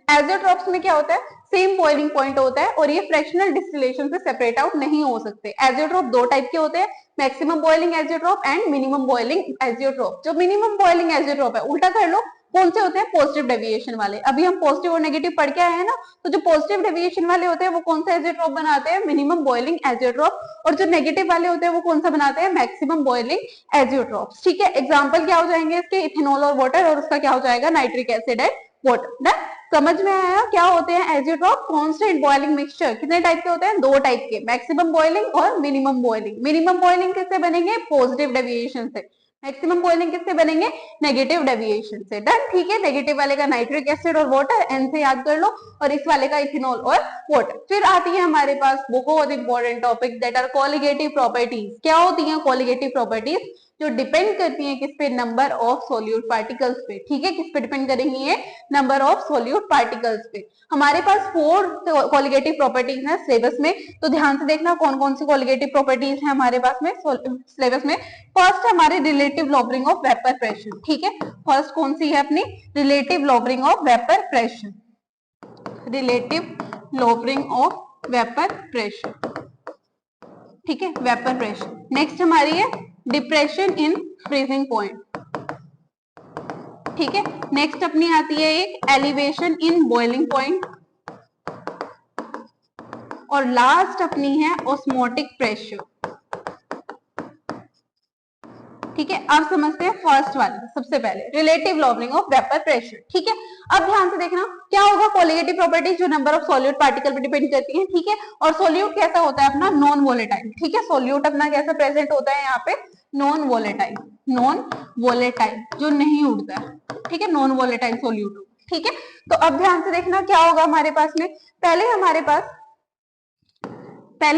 एजियोट्रॉप्स में क्या होता है? सेम बॉइलिंग पॉइंट होता है और ये फ्रैक्शनल डिस्टिलेशन से सेपरेट आउट नहीं हो सकते। एजियोट्रॉप दो टाइप के होते हैं, maximum boiling azeotrope and minimum boiling azeotrope. जो मिनिमम बॉइलिंग एजियोट्रॉप है, उल्टा कर लो, कौन से होते हैं? पॉजिटिव डेविएशन वाले। अभी हम पॉजिटिव और नेगेटिव पढ़ के आए हैं ना, तो जो पॉजिटिव डेविएशन वाले होते हैं वो कौन सा एजियोट्रॉप बनाते हैं? Minimum boiling azeotrope. और जो नेगेटिव वाले होते हैं वो कौन सा बनाते हैं? Maximum boiling azeotrope. ठीक है, एग्जाम्पल क्या हो जाएंगे इसके? इथेनॉल और वाटर, और उसका क्या हो जाएगा? Nitric acid and water. समझ में आया क्या होते हैं एजियोट्रॉप? Constant boiling mixture. कितने टाइप के होते हैं? दो टाइप के, मैक्सिमम बॉइलिंग और मिनिमम बॉइलिंग। मिनिमम बॉइलिंग किससे बनेंगे? पॉजिटिव डेविएशन से। मैक्सिमम बॉइलिंग किससे बनेंगे? नेगेटिव डेविएशन से। डन। ठीक है, नेगेटिव वाले का नाइट्रिक एसिड और वाटर, एन से याद कर लो, और इस वाले का इथेनॉल और वाटर। फिर आती है हमारे पास बहुत important topic, that are colligative properties. क्या होती है कोलिगेटिव प्रॉपर्टीज? जो डिपेंड करती है किस पे? नंबर ऑफ सोल्यूट पार्टिकल्स पे। ठीक है, किस पे डिपेंड करेंगी ये? नंबर ऑफ सोल्यूट पार्टिकल्स पे। हमारे पास 4 कोलिगेटिव प्रॉपर्टीज हैं सिलेबस में, तो ध्यान से देखना कौन कौन सी कोलिगेटिव प्रॉपर्टीज हैं हमारे पास में सिलेबस में। फर्स्ट हमारे relative lowering of vapour pressure. ठीक है, फर्स्ट कौन सी है अपनी? Relative lowering of vapour pressure. Relative lowering of vapour pressure. ठीक है, वेपर प्रेशर। नेक्स्ट हमारी है डिप्रेशन इन फ्रीजिंग पॉइंट। ठीक है, नेक्स्ट अपनी आती है एक एलिवेशन इन बॉइलिंग पॉइंट, और लास्ट अपनी है ऑस्मोटिक प्रेशर। ठीक है, अब समझते हैं फर्स्ट वाली। सबसे पहले relative lowering of vapour pressure. ठीक है, अब ध्यान से देखना क्या होगा? कोलिगेटिव प्रॉपर्टीज जो नंबर ऑफ सोल्यूट पार्टिकल पर डिपेंड करती है। ठीक है, और सोल्यूट कैसा होता है अपना? Non volatile. ठीक है, सोल्यूट अपना कैसा प्रेजेंट होता है यहाँ पे? Non volatile. नॉन वोलेटाइल, जो नहीं उड़ता है। ठीक है, नॉन वोलेटाइल सोल्यूट। ठीक है, तो अब ध्यान से देखना क्या होगा हमारे पास में? पहले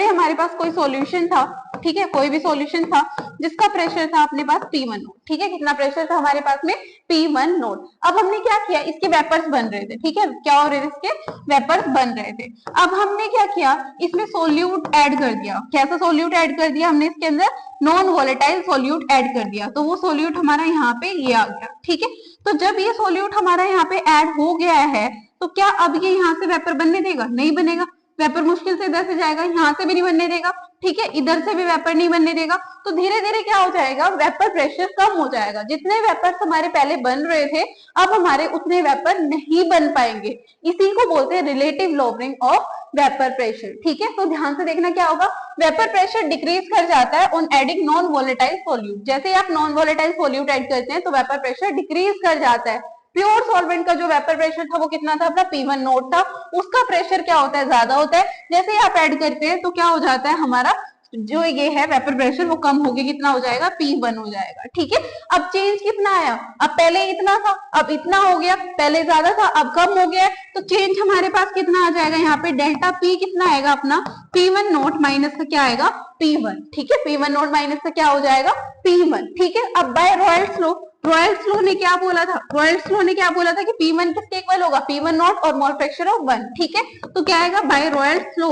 हमारे पास कोई सॉल्यूशन था। ठीक है, कोई भी सॉल्यूशन था जिसका प्रेशर था अपने पास P1 नोट। ठीक है, कितना प्रेशर था हमारे पास में? P1 note. अब हमने क्या किया? इसके वेपर्स बन रहे थे। ठीक है, क्या हो रहे थे? इसके वेपर्स बन रहे थे। अब हमने क्या किया? इसमें सोल्यूट ऐड कर दिया। कैसा सोल्यूट ऐड कर दिया हमने? इसके अंदर नॉन वोलेटाइल सोल्यूट ऐड कर दिया, तो वो सोल्यूट हमारा यहाँ पे ये आ गया। ठीक है, तो जब ये सोल्यूट हमारा यहाँ पे ऐड हो गया है, तो क्या अब ये यहाँ से वेपर बनने देगा? नहीं बनेगा। वेपर मुश्किल से इधर से जाएगा, यहाँ से भी नहीं बनने देगा। ठीक है, इधर से भी वेपर नहीं बनने देगा। तो धीरे धीरे क्या हो जाएगा? वेपर प्रेशर कम हो जाएगा। जितने वेपर्स हमारे पहले बन रहे थे, अब हमारे उतने वेपर नहीं बन पाएंगे। इसी को बोलते हैं relative lowering of vapour pressure. ठीक है, तो ध्यान से देखना क्या होगा? वेपर प्रेशर डिक्रीज कर जाता है on adding non volatile solute. जैसे आप नॉन वोलेटाइल सोल्यूट ऐड करते हैं तो वेपर प्रेशर डिक्रीज कर जाता है। प्योर सॉल्वेंट का जो वेपर प्रेशर था वो कितना था? अपना P1 नोट था। उसका प्रेशर क्या होता है? ज्यादा होता है। जैसे ही आप ऐड करते हैं तो क्या हो जाता है? हमारा जो ये है वेपर प्रेशर वो कम हो गया। कितना हो जाएगा? P1 हो जाएगा। ठीक है, अब चेंज कितना आया? अब पहले इतना था, अब इतना हो गया। पहले ज्यादा था, अब कम हो गया। तो चेंज हमारे पास कितना आ जाएगा? यहाँ पे डेल्टा P कितना आएगा अपना? P1 नोट माइनस का क्या आएगा? P1। ठीक है, P1 नोट माइनस का क्या हो जाएगा? P1। ठीक है, अब by Raoult's law, Raoult's law ने क्या बोला था? रॉयल्स लॉ ने क्या बोला था कि P1 किसके इक्वल होगा? P1 नॉट और मोल फ्रैक्शन ऑफ 1। ठीक है, तो क्या आएगा बाय रॉयल्स लॉ?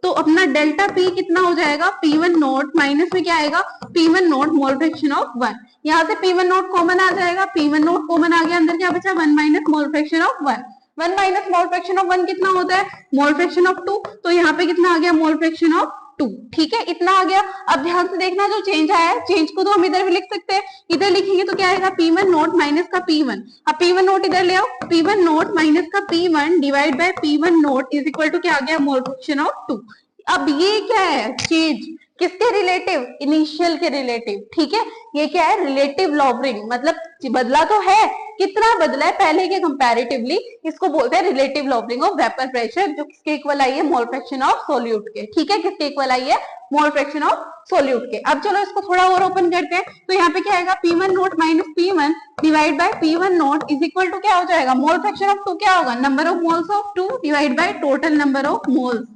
तो अपना डेल्टा P कितना हो जाएगा? P1 नॉट माइनस में क्या आएगा? P1 not mole fraction of 1। यहाँ से P1 नॉट कॉमन आ जाएगा। P1 नॉट कॉमन आ गया, अंदर क्या बचा? 1 minus mole fraction of 1। 1 minus mole fraction of 1 कितना होता है? मोल फ्रैक्शन ऑफ 2। तो यहाँ पे कितना आ गया? मोल फ्रैक्शन ऑफ 2। ठीक है, इतना आ गया। अब ध्यान से देखना जो चेंज आया है, चेंज को तो हम इधर भी लिख सकते हैं, इधर लिखेंगे तो क्या आएगा P1 नोट माइनस का P1। अब P1 नोट इधर ले आओ, P1 नोट माइनस का P1 divide by P1 note is equal to क्या आ गया, मोल फ्रैक्शन ऑफ 2। अब ये क्या है, चेंज किसके रिलेटिव, इनिशियल के रिलेटिव। ठीक है, ये क्या है, रिलेटिव लॉबरिंग, मतलब बदला तो है, कितना बदला है पहले के कंपैरेटिवली, इसको बोलते हैं relative lowering of vapour pressure, जो किसके इक्वल आई है, मोल फ्रैक्शन ऑफ सोल्यूट के। ठीक है, किसके इक्वल आई है, मोल फ्रैक्शन ऑफ सोल्यूट के। अब चलो इसको थोड़ा और ओपन करते हैं, तो यहाँ पे क्या आएगा, P1 naught minus P1 divide by P1 note is equal to क्या हो जाएगा, मोल फ्रैक्शन ऑफ 2 क्या होगा, number of moles of 2 divide by total number of moles,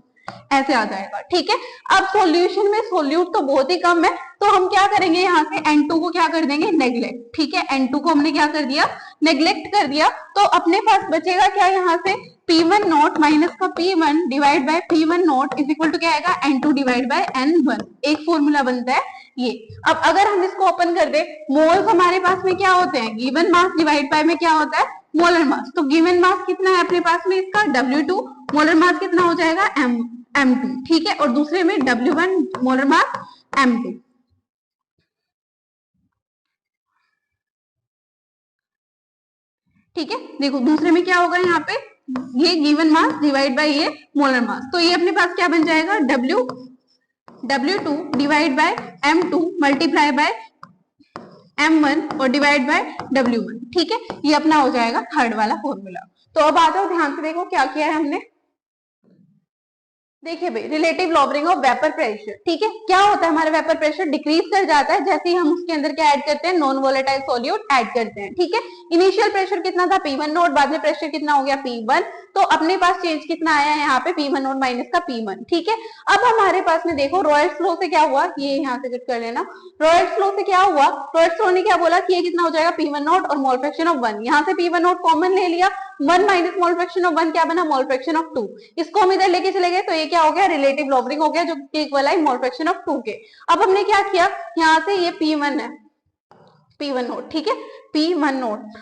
ऐसे आ जाएगा। ठीक है, अब सॉल्यूशन में सोल्यूट तो बहुत ही कम है, तो हम क्या करेंगे, यहाँ से N2 को क्या कर देंगे, नेग्लेक्ट। ठीक है, N2 को हमने क्या कर दिया, नेग्लेक्ट कर दिया, तो अपने पास बचेगा क्या, यहाँ से P1 नोट माइनस का P1 divide by P1 note is equal to क्या आएगा, N2 डिवाइड बाय N1। एक फॉर्मूला बनता है ये। अब अगर हम इसको ओपन कर दे, मोल्स हमारे पास में क्या होते हैं, गिवन मास डिवाइड बाय में क्या होता है, मोलर मास। तो गिवन मास कितना है अपने पास में इसका, W2, मोलर मास कितना हो जाएगा, M2। ठीक है, और दूसरे में W1 मोलर मास M2। ठीक है, देखो दूसरे में क्या होगा, यहाँ पे ये गिवन मास डिवाइड बाय ये मोलर मास, तो ये अपने पास क्या बन जाएगा, W2 divide by M2 multiply bye M1 और डिवाइड बाय W1। ठीक है, ये अपना हो जाएगा थर्ड वाला फॉर्मूला। तो अब आ जाओ, ध्यान से देखो क्या किया है हमने। देखिए भाई, relative lowering of vapour pressure. ठीक है, क्या होता है, हमारा वेपर प्रेशर डिक्रीज कर जाता है जैसे ही हम उसके अंदर क्या ऐड करते हैं, नॉन वोलेटाइल सॉल्यूट ऐड करते हैं। ठीक है, इनिशियल प्रेशर कितना था, P1 नोट, बाद में प्रेशर कितना हो गया, P1, तो अपने पास चेंज कितना आया है यहाँ पे, P1 नोट माइनस का P1। ठीक है, अब हमारे पास में देखो रॉयल्स लॉ से क्या हुआ, ये यहाँ से कट कर लेना, रॉयल्स लॉ से क्या हुआ, रॉयल्स लॉ ने क्या बोला कि ये कितना हो जाएगा, P1 नोट और मोल फ्रैक्शन ऑफ 1, यहाँ से P1 नोट कॉमन ले लिया, 1 माइनस मोल फ्रैक्शन ऑफ 1 क्या बना, मोल फ्रैक्शन ऑफ 2। इसको हम इधर लेके चले गए, तो ये क्या हो गया, रिलेटिव लॉबरिंग हो गया, जो इक्वल है मोल फ्रैक्शन ऑफ 2 के। अब हमने क्या किया, यहाँ से ये P1 है, P1 नोट। ठीक है, P1 नोट,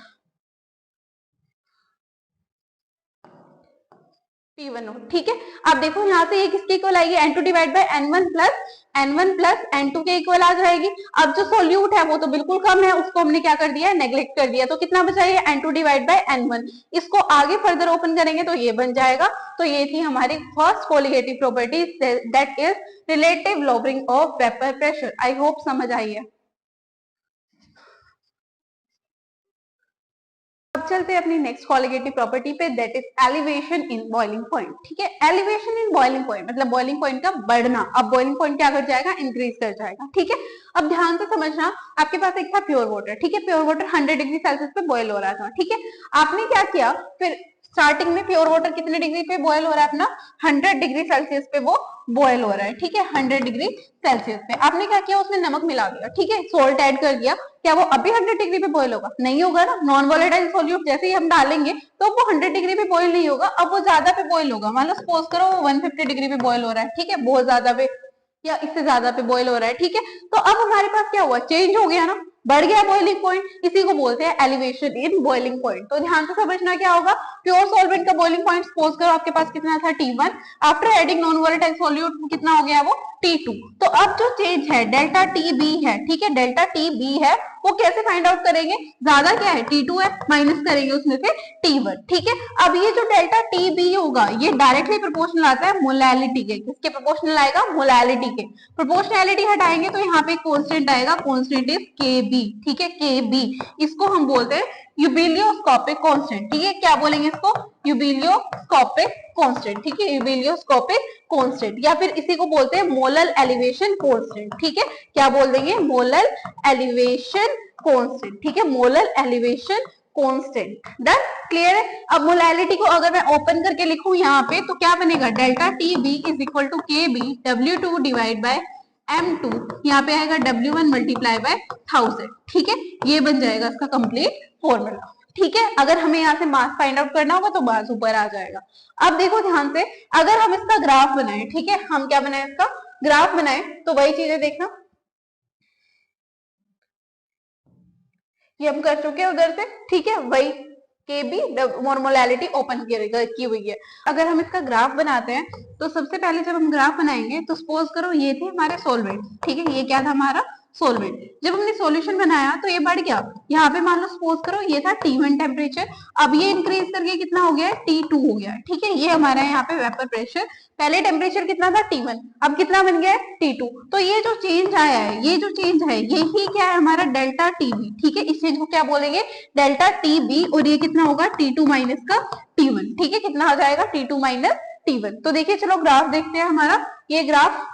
P1 नोट। ठीक है, अब देखो यहाँ से ये किसके इक्वल आएगी, N2 divide by N1 plus N2 के इक्वल आ जाएगी। अब जो सोल्यूट है वो तो बिल्कुल कम है, उसको हमने क्या कर दिया, नेग्लेक्ट कर दिया, तो कितना बचा ये, N2 डिवाइड बाय N1। इसको आगे फर्दर ओपन करेंगे तो ये बन जाएगा। तो ये थी हमारी first colligative property, that is relative lowering of vapour pressure. I hope समझ आई है। अब चलते हैं अपनी नेक्स्ट कोलिगेटिव प्रॉपर्टी पे, that is elevation in boiling point. ठीक है, एलिवेशन इन बॉइलिंग पॉइंट मतलब बॉइलिंग पॉइंट का बढ़ना। अब बॉइलिंग पॉइंट क्या कर जाएगा, इंक्रीज कर जाएगा। ठीक है, अब ध्यान से समझना, आपके पास एक था प्योर वाटर। ठीक है, प्योर वाटर 100 डिग्री सेल्सियस पे बॉयल हो रहा था। ठीक है, आपने क्या किया, फिर स्टार्टिंग में प्योर वाटर कितने डिग्री पे बॉयल हो रहा है अपना, 100 डिग्री सेल्सियस पे वो बॉयल हो रहा है। ठीक है, 100 डिग्री सेल्सियस पे आपने क्या किया, उसमें नमक मिला दिया। ठीक है, सोल्ट ऐड कर दिया, क्या वो अभी 100 डिग्री पे बॉयल होगा, नहीं होगा ना। नॉन वोलेटाइल सॉल्यूट जैसे ही हम डालेंगे तो वो 100 डिग्री पे बॉयल नहीं होगा, अब वो ज्यादा पे बॉयल होगा। मान लो सपोज करो वो 150 डिग्री पे बॉयल हो रहा है। ठीक है, बहुत ज्यादा पे या इससे ज्यादा पे बॉयल हो रहा है। ठीक है, तो अब हमारे पास क्या हुआ, चेंज हो गया ना, बढ़ गया बॉइलिंग पॉइंट, इसी को बोलते हैं एलिवेशन इन बॉइलिंग पॉइंट। तो ध्यान से समझना क्या होगा, प्योर सॉल्वेंट का बॉइलिंग पॉइंट सपोज करो आपके पास कितना था, T1, after adding non volatile solute कितना हो गया वो, T2। तो अब जो चेंज है डेल्टा TB है। ठीक है, डेल्टा TB है, वो कैसे फाइंड आउट करेंगे, ज्यादा क्या है, T2 है, माइनस करेंगे उसमें से T1। ठीक है, अब ये जो डेल्टा TB होगा ये डायरेक्टली प्रोपोर्शनल आता है मोलैलिटी के। किसके प्रोपोर्शनल आएगा, मोलैलिटी के। प्रोपोर्शनैलिटी हटाएंगे तो यहाँ पे कांस्टेंट आएगा, कांस्टेंट इज KB। ठीक है, KB, इसको हम बोलते हैं यूबिलियोस्कोपिक कांस्टेंट। ठीक है, क्या बोलेंगे इसको, यूबिलियोस्कोपिक कांस्टेंट। ठीक है, यूबिलियोस्कोपिक कांस्टेंट, या फिर इसी को बोलते हैं मोलर एलिवेशन कांस्टेंट। ठीक है, क्या बोल देंगे, मोलर एलिवेशन कांस्टेंट। ठीक है, molar elevation constant. Done, clear है। अब मोलैलिटी को अगर मैं ओपन करके लिखूं यहाँ पे तो क्या बनेगा, delta TB is equal to KB W2 divide by M2, यहाँ पे आएगा W1 मल्टीप्लाई बाय 1000। ठीक है, ये बन जाएगा इसका कंप्लीट फॉर्मूला। ठीक है, अगर हमें यहाँ से मास फाइंड आउट करना होगा तो मास ऊपर आ जाएगा। अब देखो ध्यान से, अगर हम इसका ग्राफ बनाए, ठीक है, हम क्या बनाए, इसका ग्राफ बनाए, तो वही चीजें देखना, ये हम कर चुके हैं उधर से। ठीक है, वही KB मोलैलिटी ओपन की हुई है। अगर हम इसका ग्राफ बनाते हैं, तो सबसे पहले जब हम ग्राफ बनाएंगे तो सपोज करो ये थे हमारे सॉल्वेंट, ठीक है, ये क्या था हमारा सॉल्वेंट। जब हमने सॉल्यूशन बनाया तो ये बढ़ गया, यहाँ पे मान लो सपोज करो ये था T1 टेम्परेचर, अब ये इंक्रीज करके कितना हो गया है T2 हो गया है, ठीक है। ये हमारा यहाँ पे वेपर प्रेशर, पहले टेम्परेचर कितना था T1, अब कितना बन गया है T2। तो ये जो चेंज आया है, ये जो चेंज है यही क्या है हमारा डेल्टा टीबी, ठीक है। इस चेंज को क्या बोलेंगे डेल्टा टीबी, और ये कितना होगा T2 माइनस का T1, ठीक है। कितना हो जाएगा T2 माइनस T1। तो देखिए चलो ग्राफ देखते हैं हमारा, ये ग्राफ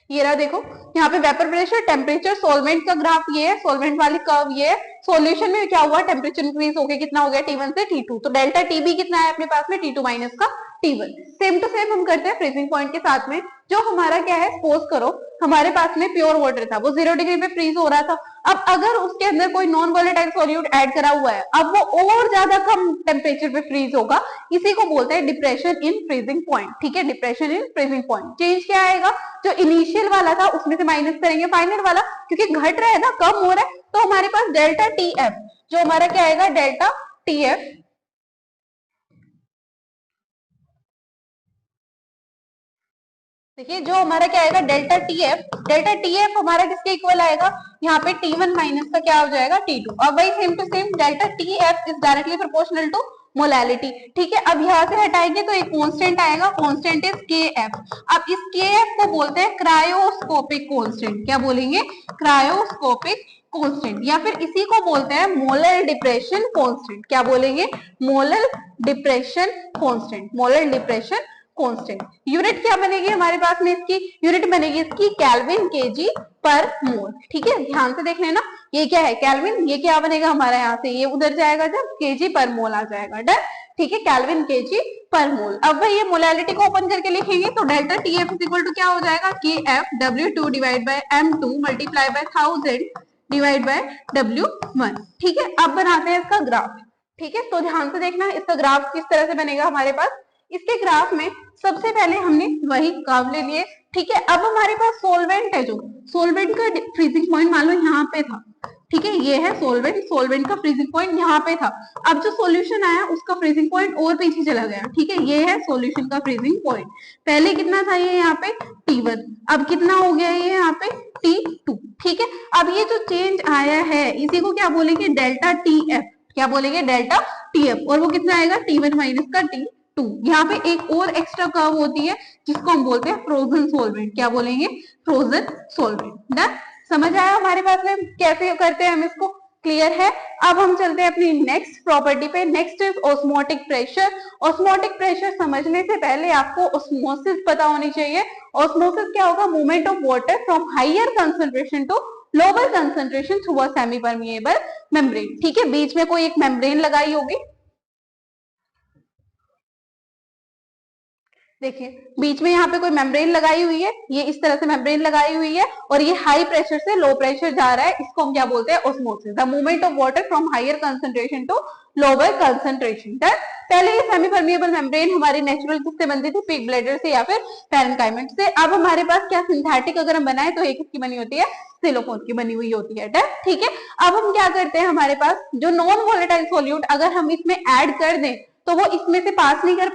ये रहा, देखो यहाँ पे वेपर प्रेशर, टेम्परेचर, सॉल्वेंट का ग्राफ ये है, सॉल्वेंट वाली कर्व ये है। सॉल्यूशन में क्या हुआ, टेम्परेचर इंक्रीज होके कितना हो गया T1 से T2, तो डेल्टा टीबी कितना है अपने पास में T2 माइनस का T1। सेम टू सेम हम करते हैं फ्रीजिंग पॉइंट के साथ में। जो हमारा क्या है, सपोज करो हमारे पास में प्योर वाटर था, वो 0 डिग्री पे फ्रीज हो रहा था। अब अगर उसके अंदर कोई नॉन वोलेटाइल सॉल्यूट ऐड करा हुआ है, अब वो और ज्यादा कम टेम्परेचर पे फ्रीज होगा, इसी को बोलते हैं डिप्रेशन इन फ्रीजिंग पॉइंट, ठीक है। Depression in freezing point. Change क्या आएगा, जो इनिशियल वाला था उसमें से माइनस करेंगे फाइनल वाला, क्योंकि घट रहा है ना, कम हो रहा है, तो हमारे पास डेल्टा टीएफ, जो हमारा क्या आएगा डेल्टा टीएफ, देखिए जो हमारा क्या आएगा डेल्टा टीएफ हमारा किसके इक्वल आएगा, यहाँ पे T1 माइनस का क्या हो जाएगा T2। अब वही same to same delta TF is directly proportional to molality, ठीक है। अब यहाँ से हटाएंगे तो एक कांस्टेंट आएगा, कांस्टेंट इज KF। अब इस KF को बोलते हैं क्रायोस्कोपिक कांस्टेंट, क्या बोलेंगे क्रायोस्कोपिक कांस्टेंट, या फिर इसी को बोलते हैं मोलर डिप्रेशन कांस्टेंट, क्या बोलेंगे molar depression constant, molar depression constant. Unit क्या बनेगी हमारे पास में, इसकी यूनिट बनेगी इसकी केल्विन केजी पर मोल, ठीक है। ध्यान से देख लेना, ये क्या है केल्विन, ये क्या बनेगा हमारा, यहाँ से ये उधर जाएगा जब केजी पर मोल आ जाएगा, डन, ठीक है, केल्विन केजी पर मोल। अब भाई ये मोलैलिटी को ओपन करके लिखेंगे तो delta TF is equal to क्या हो जाएगा KF W2 divide by M2 multiply by 1000 divide by W1, ठीक है। अब बनाते हैं इसका ग्राफ, ठीक है। तो ध्यान से देखना इसका ग्राफ किस तरह से बनेगा हमारे पास। इसके ग्राफ में सबसे पहले हमने वही कर्व ले लिए, ठीक है। अब हमारे पास सॉल्वेंट है, जो सॉल्वेंट का फ्रीजिंग पॉइंट मान लो यहाँ पे था, ठीक है, ये है सॉल्वेंट, सॉल्वेंट का फ्रीजिंग पॉइंट यहाँ पे था। अब जो सॉल्यूशन आया उसका फ्रीजिंग पॉइंट और पीछे चला गया, ठीक है, ये है सॉल्यूशन का फ्रीजिंग पॉइंट। पहले कितना था ये यहाँ पे T1, अब कितना हो गया ये यहाँ पे T2, ठीक है। अब ये जो चेंज आया है इसी को क्या बोलेंगे डेल्टा टीएफ, क्या बोलेंगे डेल्टा टीएफ, और वो कितना आएगा T1 माइनस का T2। यहाँ पे एक और एक्स्ट्रा कर्व होती है जिसको हम बोलते हैं फ्रोजन सोलवेंट, क्या बोलेंगे फ्रोजन सोलवेंट, डन। समझ आया हमारे पास में कैसे करते हैं हम इसको, क्लियर है। अब हम चलते हैं अपनी नेक्स्ट प्रॉपर्टी पे, next is osmotic pressure. Osmotic pressure समझने से पहले आपको ऑस्मोसिस पता होनी चाहिए। ऑस्मोसिस क्या होगा, movement of water from higher concentration to lower concentration through a semi permeable membrane, ठीक है। बीच में कोई एक मेम्ब्रेन लगाई होगी, देखिए बीच में यहाँ पे कोई मेम्ब्रेन लगाई हुई है, ये इस तरह से मेम्ब्रेन लगाई हुई है, और ये हाई प्रेशर से लो प्रेशर जा रहा है, इसको हम क्या बोलते हैं osmosis, the movement of water from higher concentration to lower concentration. पहले ये सेमी परमिएबल मेम्ब्रेन हमारी नेचुरल किससे बनती थी, पिग ब्लैडर से या फिर पैरेन्काइमा से। अब हमारे पास क्या सिंथेटिक अगर हम बनाए तो ये किसकी बनी होती है, सिलिकॉन की बनी हुई होती है, ठीक है। अब हम क्या करते हैं, हमारे पास जो नॉन वोलेटाइल सॉल्यूट अगर हम इसमें ऐड कर दें तो वो इसमें से पास नहीं कर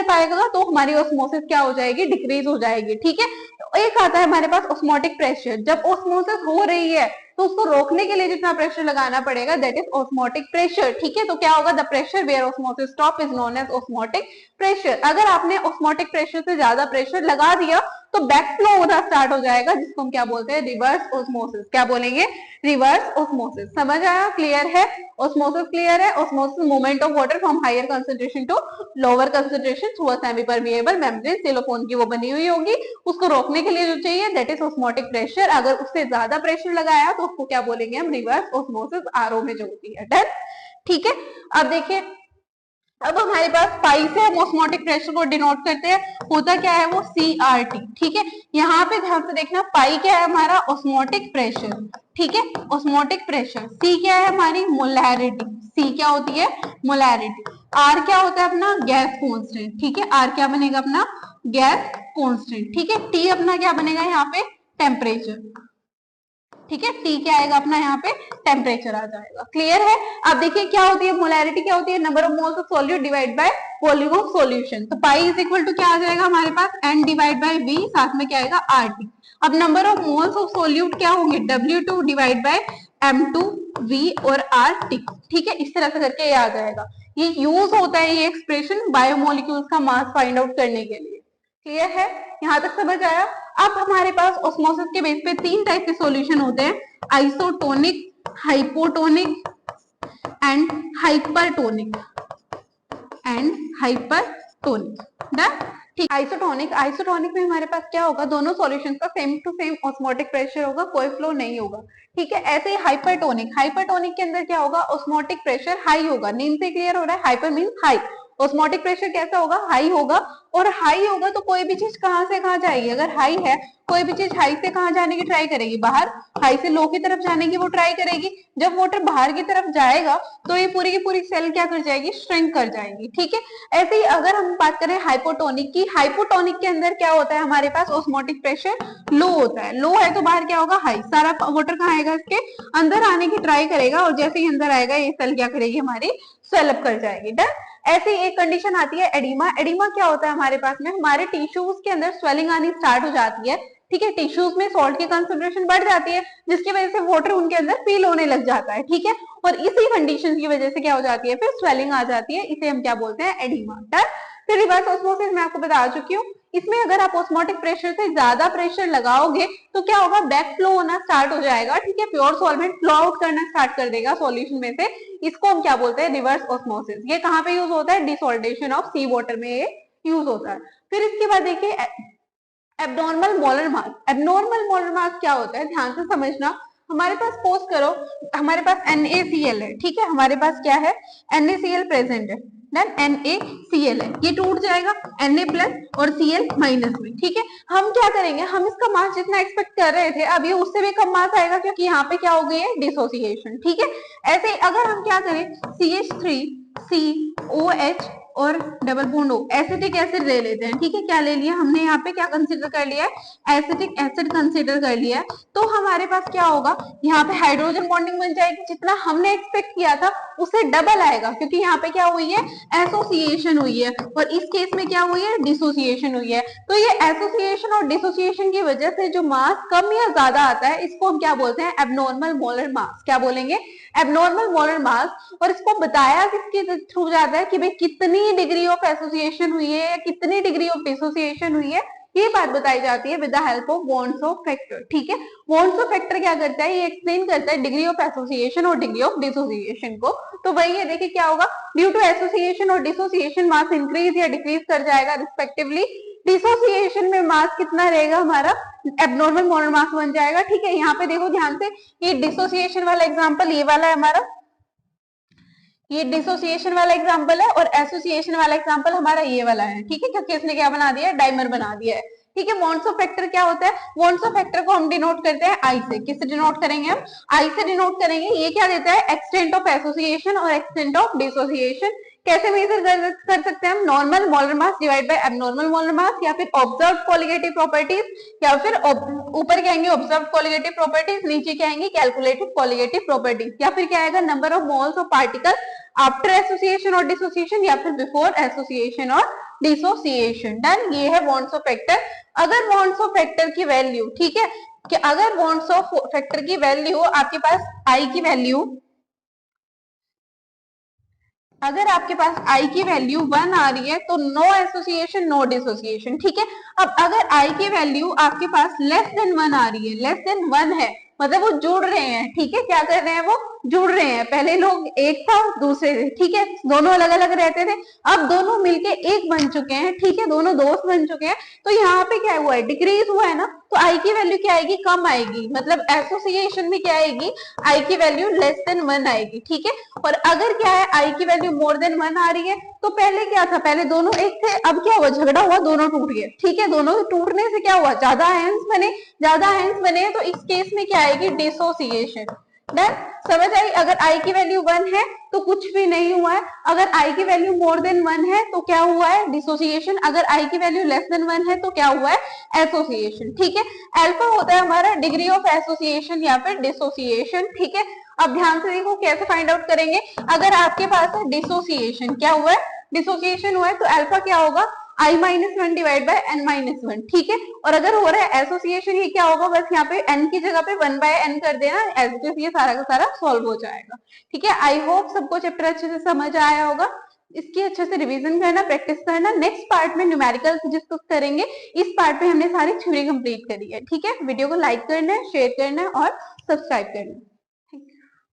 पाएगा, तो हमारी ऑस्मोसिस क्या हो जाएगी, डिक्रीज हो जाएगी, ठीक है। तो एक आता है हमारे पास ऑस्मोटिक प्रेशर, जब ऑस्मोसिस हो रही है तो उसको रोकने के लिए जितना प्रेशर लगाना पड़ेगा दैट इज ऑस्मोटिक प्रेशर, ठीक है। तो क्या होगा, the pressure where osmosis stop is known as osmotic pressure. अगर आपने ऑस्मोटिक प्रेशर से ज्यादा प्रेशर लगा दिया तो बैक फ्लो होना स्टार्ट हो जाएगा, जिसको हम क्या बोलते हैं, रिवर्स ऑस्मोसिस, क्या बोलेंगे रिवर्स ऑस्मोसिस। समझ आया, क्लियर है, ऑस्मोसिस क्लियर है। Osmosis movement of water from higher concentration to lower concentration through a semi permeable membrane, silicon की वो बनी हुई होगी, उसको रोकने के लिए जो चाहिए दैट इज ऑस्मोटिक प्रेशर। अगर उससे ज्यादा प्रेशर लगाया तो उसको क्या बोलेंगे हम, रिवर्स ऑस्मोसिस, आरओ में जो होती है, डन, ठीक है। अब देखिए अब हमारे पास पाई से हम ऑस्मोटिक प्रेशर को डिनोट करते हैं, होता क्या है वो CRT, ठीक है। यहाँ पे ध्यान से देखना, पाई क्या है हमारा ऑस्मोटिक प्रेशर, ठीक है, ऑस्मोटिक प्रेशर। C क्या है हमारी मोलैरिटी, C क्या होती है मोलैरिटी। R क्या होता है अपना गैस कांस्टेंट, ठीक है, R क्या बनेगा अपना गैस कांस्टेंट, ठीक है। T अपना क्या बनेगा यहाँ पे टेम्परेचर, ठीक है, T क्या आएगा अपना यहाँ पे टेम्परेचर आ जाएगा। क्लियर है? अब देखिए क्या होती है मोलैरिटी, क्या होती है number of moles of solute divide by volume of solution. तो पाई इज इक्वल टू क्या आ जाएगा हमारे पास n डिवाइड बाय v, साथ में क्या आएगा RT। अब number of moles of solute क्या होंगे W2 divide by M2 V और RT। ठीक है, इस तरह से करके ये आ जाएगा। ये यूज होता है ये एक्सप्रेशन बायोमोलिक्यूल्स का मास फाइंड आउट करने के लिए। क्लियर है? यहाँ तक समझ आया? अब हमारे पास ऑस्मोसिस के बेस पे तीन टाइप के सॉल्यूशन होते हैं, isotonic, hypotonic and hypertonic done. ठीक, आइसोटोनिक में हमारे पास क्या होगा, दोनों सॉल्यूशंस का same to same osmotic pressure होगा, कोई फ्लो नहीं होगा। ठीक है, ऐसे ही हाइपरटोनिक के अंदर क्या होगा, ऑस्मोटिक प्रेशर हाई होगा। नेम से क्लियर हो रहा है, hyper means high, osmotic pressure कैसा होगा, हाई होगा। और हाई होगा तो कोई भी चीज कहां से कहां जाएगी, अगर हाई है कोई भी चीज हाई से कहां जाने की ट्राई करेगी, बाहर, हाई से लो की तरफ जाने की वो ट्राई करेगी। जब वाटर बाहर की तरफ जाएगा तो ये पूरी की पूरी सेल क्या कर जाएगी, श्रिंक कर जाएगी। ठीक है, ऐसे ही अगर हम बात करें हाइपोटोनिक की, हाइपोटोनिक के अंदर क्या होता है, हमारे पास ऑस्मोटिक प्रेशर लो होता है। लो है तो बाहर क्या होगा, हाई, सारा वाटर कहाँ आएगा, इसके अंदर आने की ट्राई करेगा और जैसे ही अंदर आएगा ये सेल क्या करेगी, हमारी स्वेलअप कर जाएगी। डन। ऐसी एक कंडीशन आती है एडिमा। एडिमा क्या होता है हमारे पास में, हमारे टिश्यूज के अंदर स्वेलिंग आनी स्टार्ट हो जाती है। ठीक है, टिश्यूज में सॉल्ट की कंसंट्रेशन बढ़ जाती है जिसकी वजह से वाटर उनके अंदर फील होने लग जाता है। ठीक है, और इसी कंडीशन की वजह से क्या हो जाती है, फिर स्वेलिंग आ जाती है, इसे हम क्या बोलते हैं, एडिमा। फिर रिवर्स ऑस्मोसिस मैं आपको बता चुकी हूँ, इसमें अगर आप ऑस्मोटिक प्रेशर से ज्यादा प्रेशर लगाओगे तो क्या होगा, बैक फ्लो होना स्टार्ट हो जाएगा। ठीक है, प्योर सॉल्वेंट फ्लो आउट करना स्टार्ट कर देगा सॉल्यूशन में से। इसको हम क्या बोलते हैं, रिवर्स ऑस्मोसिस। ये कहाँ पे यूज होता है, डिसॉल्टेशन ऑफ सी वाटर में ये यूज होता है। फिर इसके बाद देखिए abnormal molar mass. Abnormal molar mass क्या होता है, ध्यान से समझना। हमारे पास सपोज करो हमारे पास NaCl है। ठीक है, हमारे पास क्या है, NaCl प्रेजेंट है। देन NaCl है, ये टूट जाएगा Na प्लस और Cl माइनस में। ठीक है, हम क्या करेंगे, हम इसका मास जितना एक्सपेक्ट कर रहे थे अब ये उससे भी कम मास आएगा क्योंकि यहाँ पे क्या हो गई है, डिसोसिएशन। ठीक है, ऐसे अगर हम क्या करें, CH3COH और double bond O, acetic acid ले लेते हैं। ठीक है, क्या ले लिया हमने, यहाँ पे क्या कंसीडर कर लिया है, एसिटिक एसिड कंसीडर कर लिया है। तो हमारे पास क्या होगा, यहाँ पे हाइड्रोजन बॉन्डिंग बन जाएगी, जितना हमने एक्सपेक्ट किया था उससे डबल आएगा क्योंकि यहाँ पे क्या हुई है, एसोसिएशन हुई है, और इस केस में क्या हुई है, डिसोसिएशन हुई है। तो ये एसोसिएशन और डिसोसिएशन की वजह से जो मास कम या ज्यादा आता है इसको हम क्या बोलते हैं, एब्नॉर्मल मोलर मास। क्या बोलेंगे, एब्नॉर्मल मोलर मास। और इसको बताया किसके थ्रू जाता है कि भाई कितनी डिग्री ऑफ एसोसिएशन हुई है या कितनी डिग्री ऑफ डिसोसिएशन हुई है, ये बात बताई जाती है with the help of wands factor. ठीक है, वॉन्ड्स फैक्टर क्या करता है, ये एक्सप्लेन करता है डिग्री ऑफ एसोसिएशन और डिग्री ऑफ डिसोसिएशन को। तो वही है, देखिए क्या होगा, ड्यू टू एसोसिएशन और डिसोसिएशन मास इंक्रीज या डिक्रीज कर जाएगा रिस्पेक्टिवली। डिसोसिएशन में मास कितना रहेगा हमारा, एब्नॉर्मल मोलर मास बन जाएगा। ठीक है, यहाँ पे देखो ध्यान से, ये डिसोसिएशन वाला एग्जांपल ये वाला है हमारा, ये डिसोसिएशन वाला एग्जांपल है, और एसोसिएशन वाला एग्जांपल हमारा ये वाला है। ठीक है, क्योंकि इसने क्या बना दिया है, डाइमर बना दिया है। ठीक है, वॉन्ड्स फैक्टर क्या होता है, वॉन्ड्स फैक्टर को हम डिनोट करते हैं आई से। किससे डिनोट करेंगे, हम आई से डिनोट करेंगे। ये क्या देता है, एक्सटेंट ऑफ एसोसिएशन और एक्सटेंट ऑफ डिसोसिएशन। कैसे मेजर कर सकते हैं हम, normal molar mass divide by abnormal molar mass, या फिर ऑब्जर्व्ड कोलिगेटिव प्रॉपर्टीज, या फिर ऊपर क्या आएंगे ऑब्जर्व्ड कोलिगेटिव प्रॉपर्टीज, नीचे क्या आएंगे कैलकुलेटेड कोलिगेटिव प्रॉपर्टीज, या फिर क्या आएगा number of moles of particle after association और डिसोसिएशन, या फिर बिफोर एसोसिएशन और डिसोसिएशन। डन, ये है वॉन्ड्स फैक्टर। अगर वॉन्ड्स फैक्टर की वैल्यू, ठीक है, कि अगर वॉन्ड्स फैक्टर की वैल्यू आपके पास आई की वैल्यू, अगर आपके पास आई की वैल्यू 1 आ रही है तो नो एसोसिएशन नो डिसोसिएशन। ठीक है, अब अगर आई की वैल्यू आपके पास लेस देन 1 आ रही है, लेस देन 1 है मतलब वो जुड़ रहे हैं। ठीक है, क्या कर रहे हैं, वो जुड़ रहे हैं। पहले लोग एक था दूसरे थे, ठीक है, दोनों अलग अलग रहते थे, अब दोनों मिलके एक बन चुके हैं। ठीक है, दोनों दोस्त बन चुके हैं। तो यहाँ पे क्या हुआ है, डिक्रीज हुआ है ना, तो आई की वैल्यू क्या आएगी, कम आएगी, मतलब एसोसिएशन में क्या आएगी, आई की वैल्यू लेस देन 1 आएगी। ठीक है, और अगर क्या है, आई की वैल्यू मोर देन 1 आ रही है, तो पहले क्या था, पहले दोनों एक थे, अब क्या हुआ, झगड़ा हुआ, दोनों टूट गए। ठीक है, दोनों टूटने से क्या हुआ, ज्यादा आयंस बने, ज्यादा आयंस बने, तो इस केस में क्या आएगी, डिसोसिएशन। डन, समझ आई। अगर आई की वैल्यू 1 है तो कुछ भी नहीं हुआ है, अगर आई की वैल्यू मोर देन 1 है तो क्या हुआ है, डिसोसिएशन, अगर आई की वैल्यू लेस देन 1 है तो क्या हुआ है, एसोसिएशन। ठीक है, अल्फा होता है हमारा डिग्री ऑफ एसोसिएशन या फिर डिसोसिएशन। ठीक है, अब ध्यान से देखो कैसे फाइंड आउट करेंगे। अगर आपके पास है डिसोसिएशन, क्या हुआ है, डिसोसिएशन हुआ है, तो अल्फा क्या होगा, i-1 डिवाइड बाय n-1, ठीक है। और अगर हो रहा है एसोसिएशन, ये क्या होगा, बस यहाँ पे n की जगह पे 1/n कर देना, एज इट इज ये सारा का सारा सॉल्व हो जाएगा, ठीक है। आई होप सबको चैप्टर अच्छे से समझ आया होगा। इसकी अच्छे से रिवीजन करना, प्रैक्टिस करना। नेक्स्ट पार्ट में न्यूमेरिकल डिस्कस करेंगे। इस पार्ट में हमने सारी थ्योरी कंप्लीट करी है, ठीक है। वीडियो को लाइक करना है, शेयर करना है और सब्सक्राइब करना है।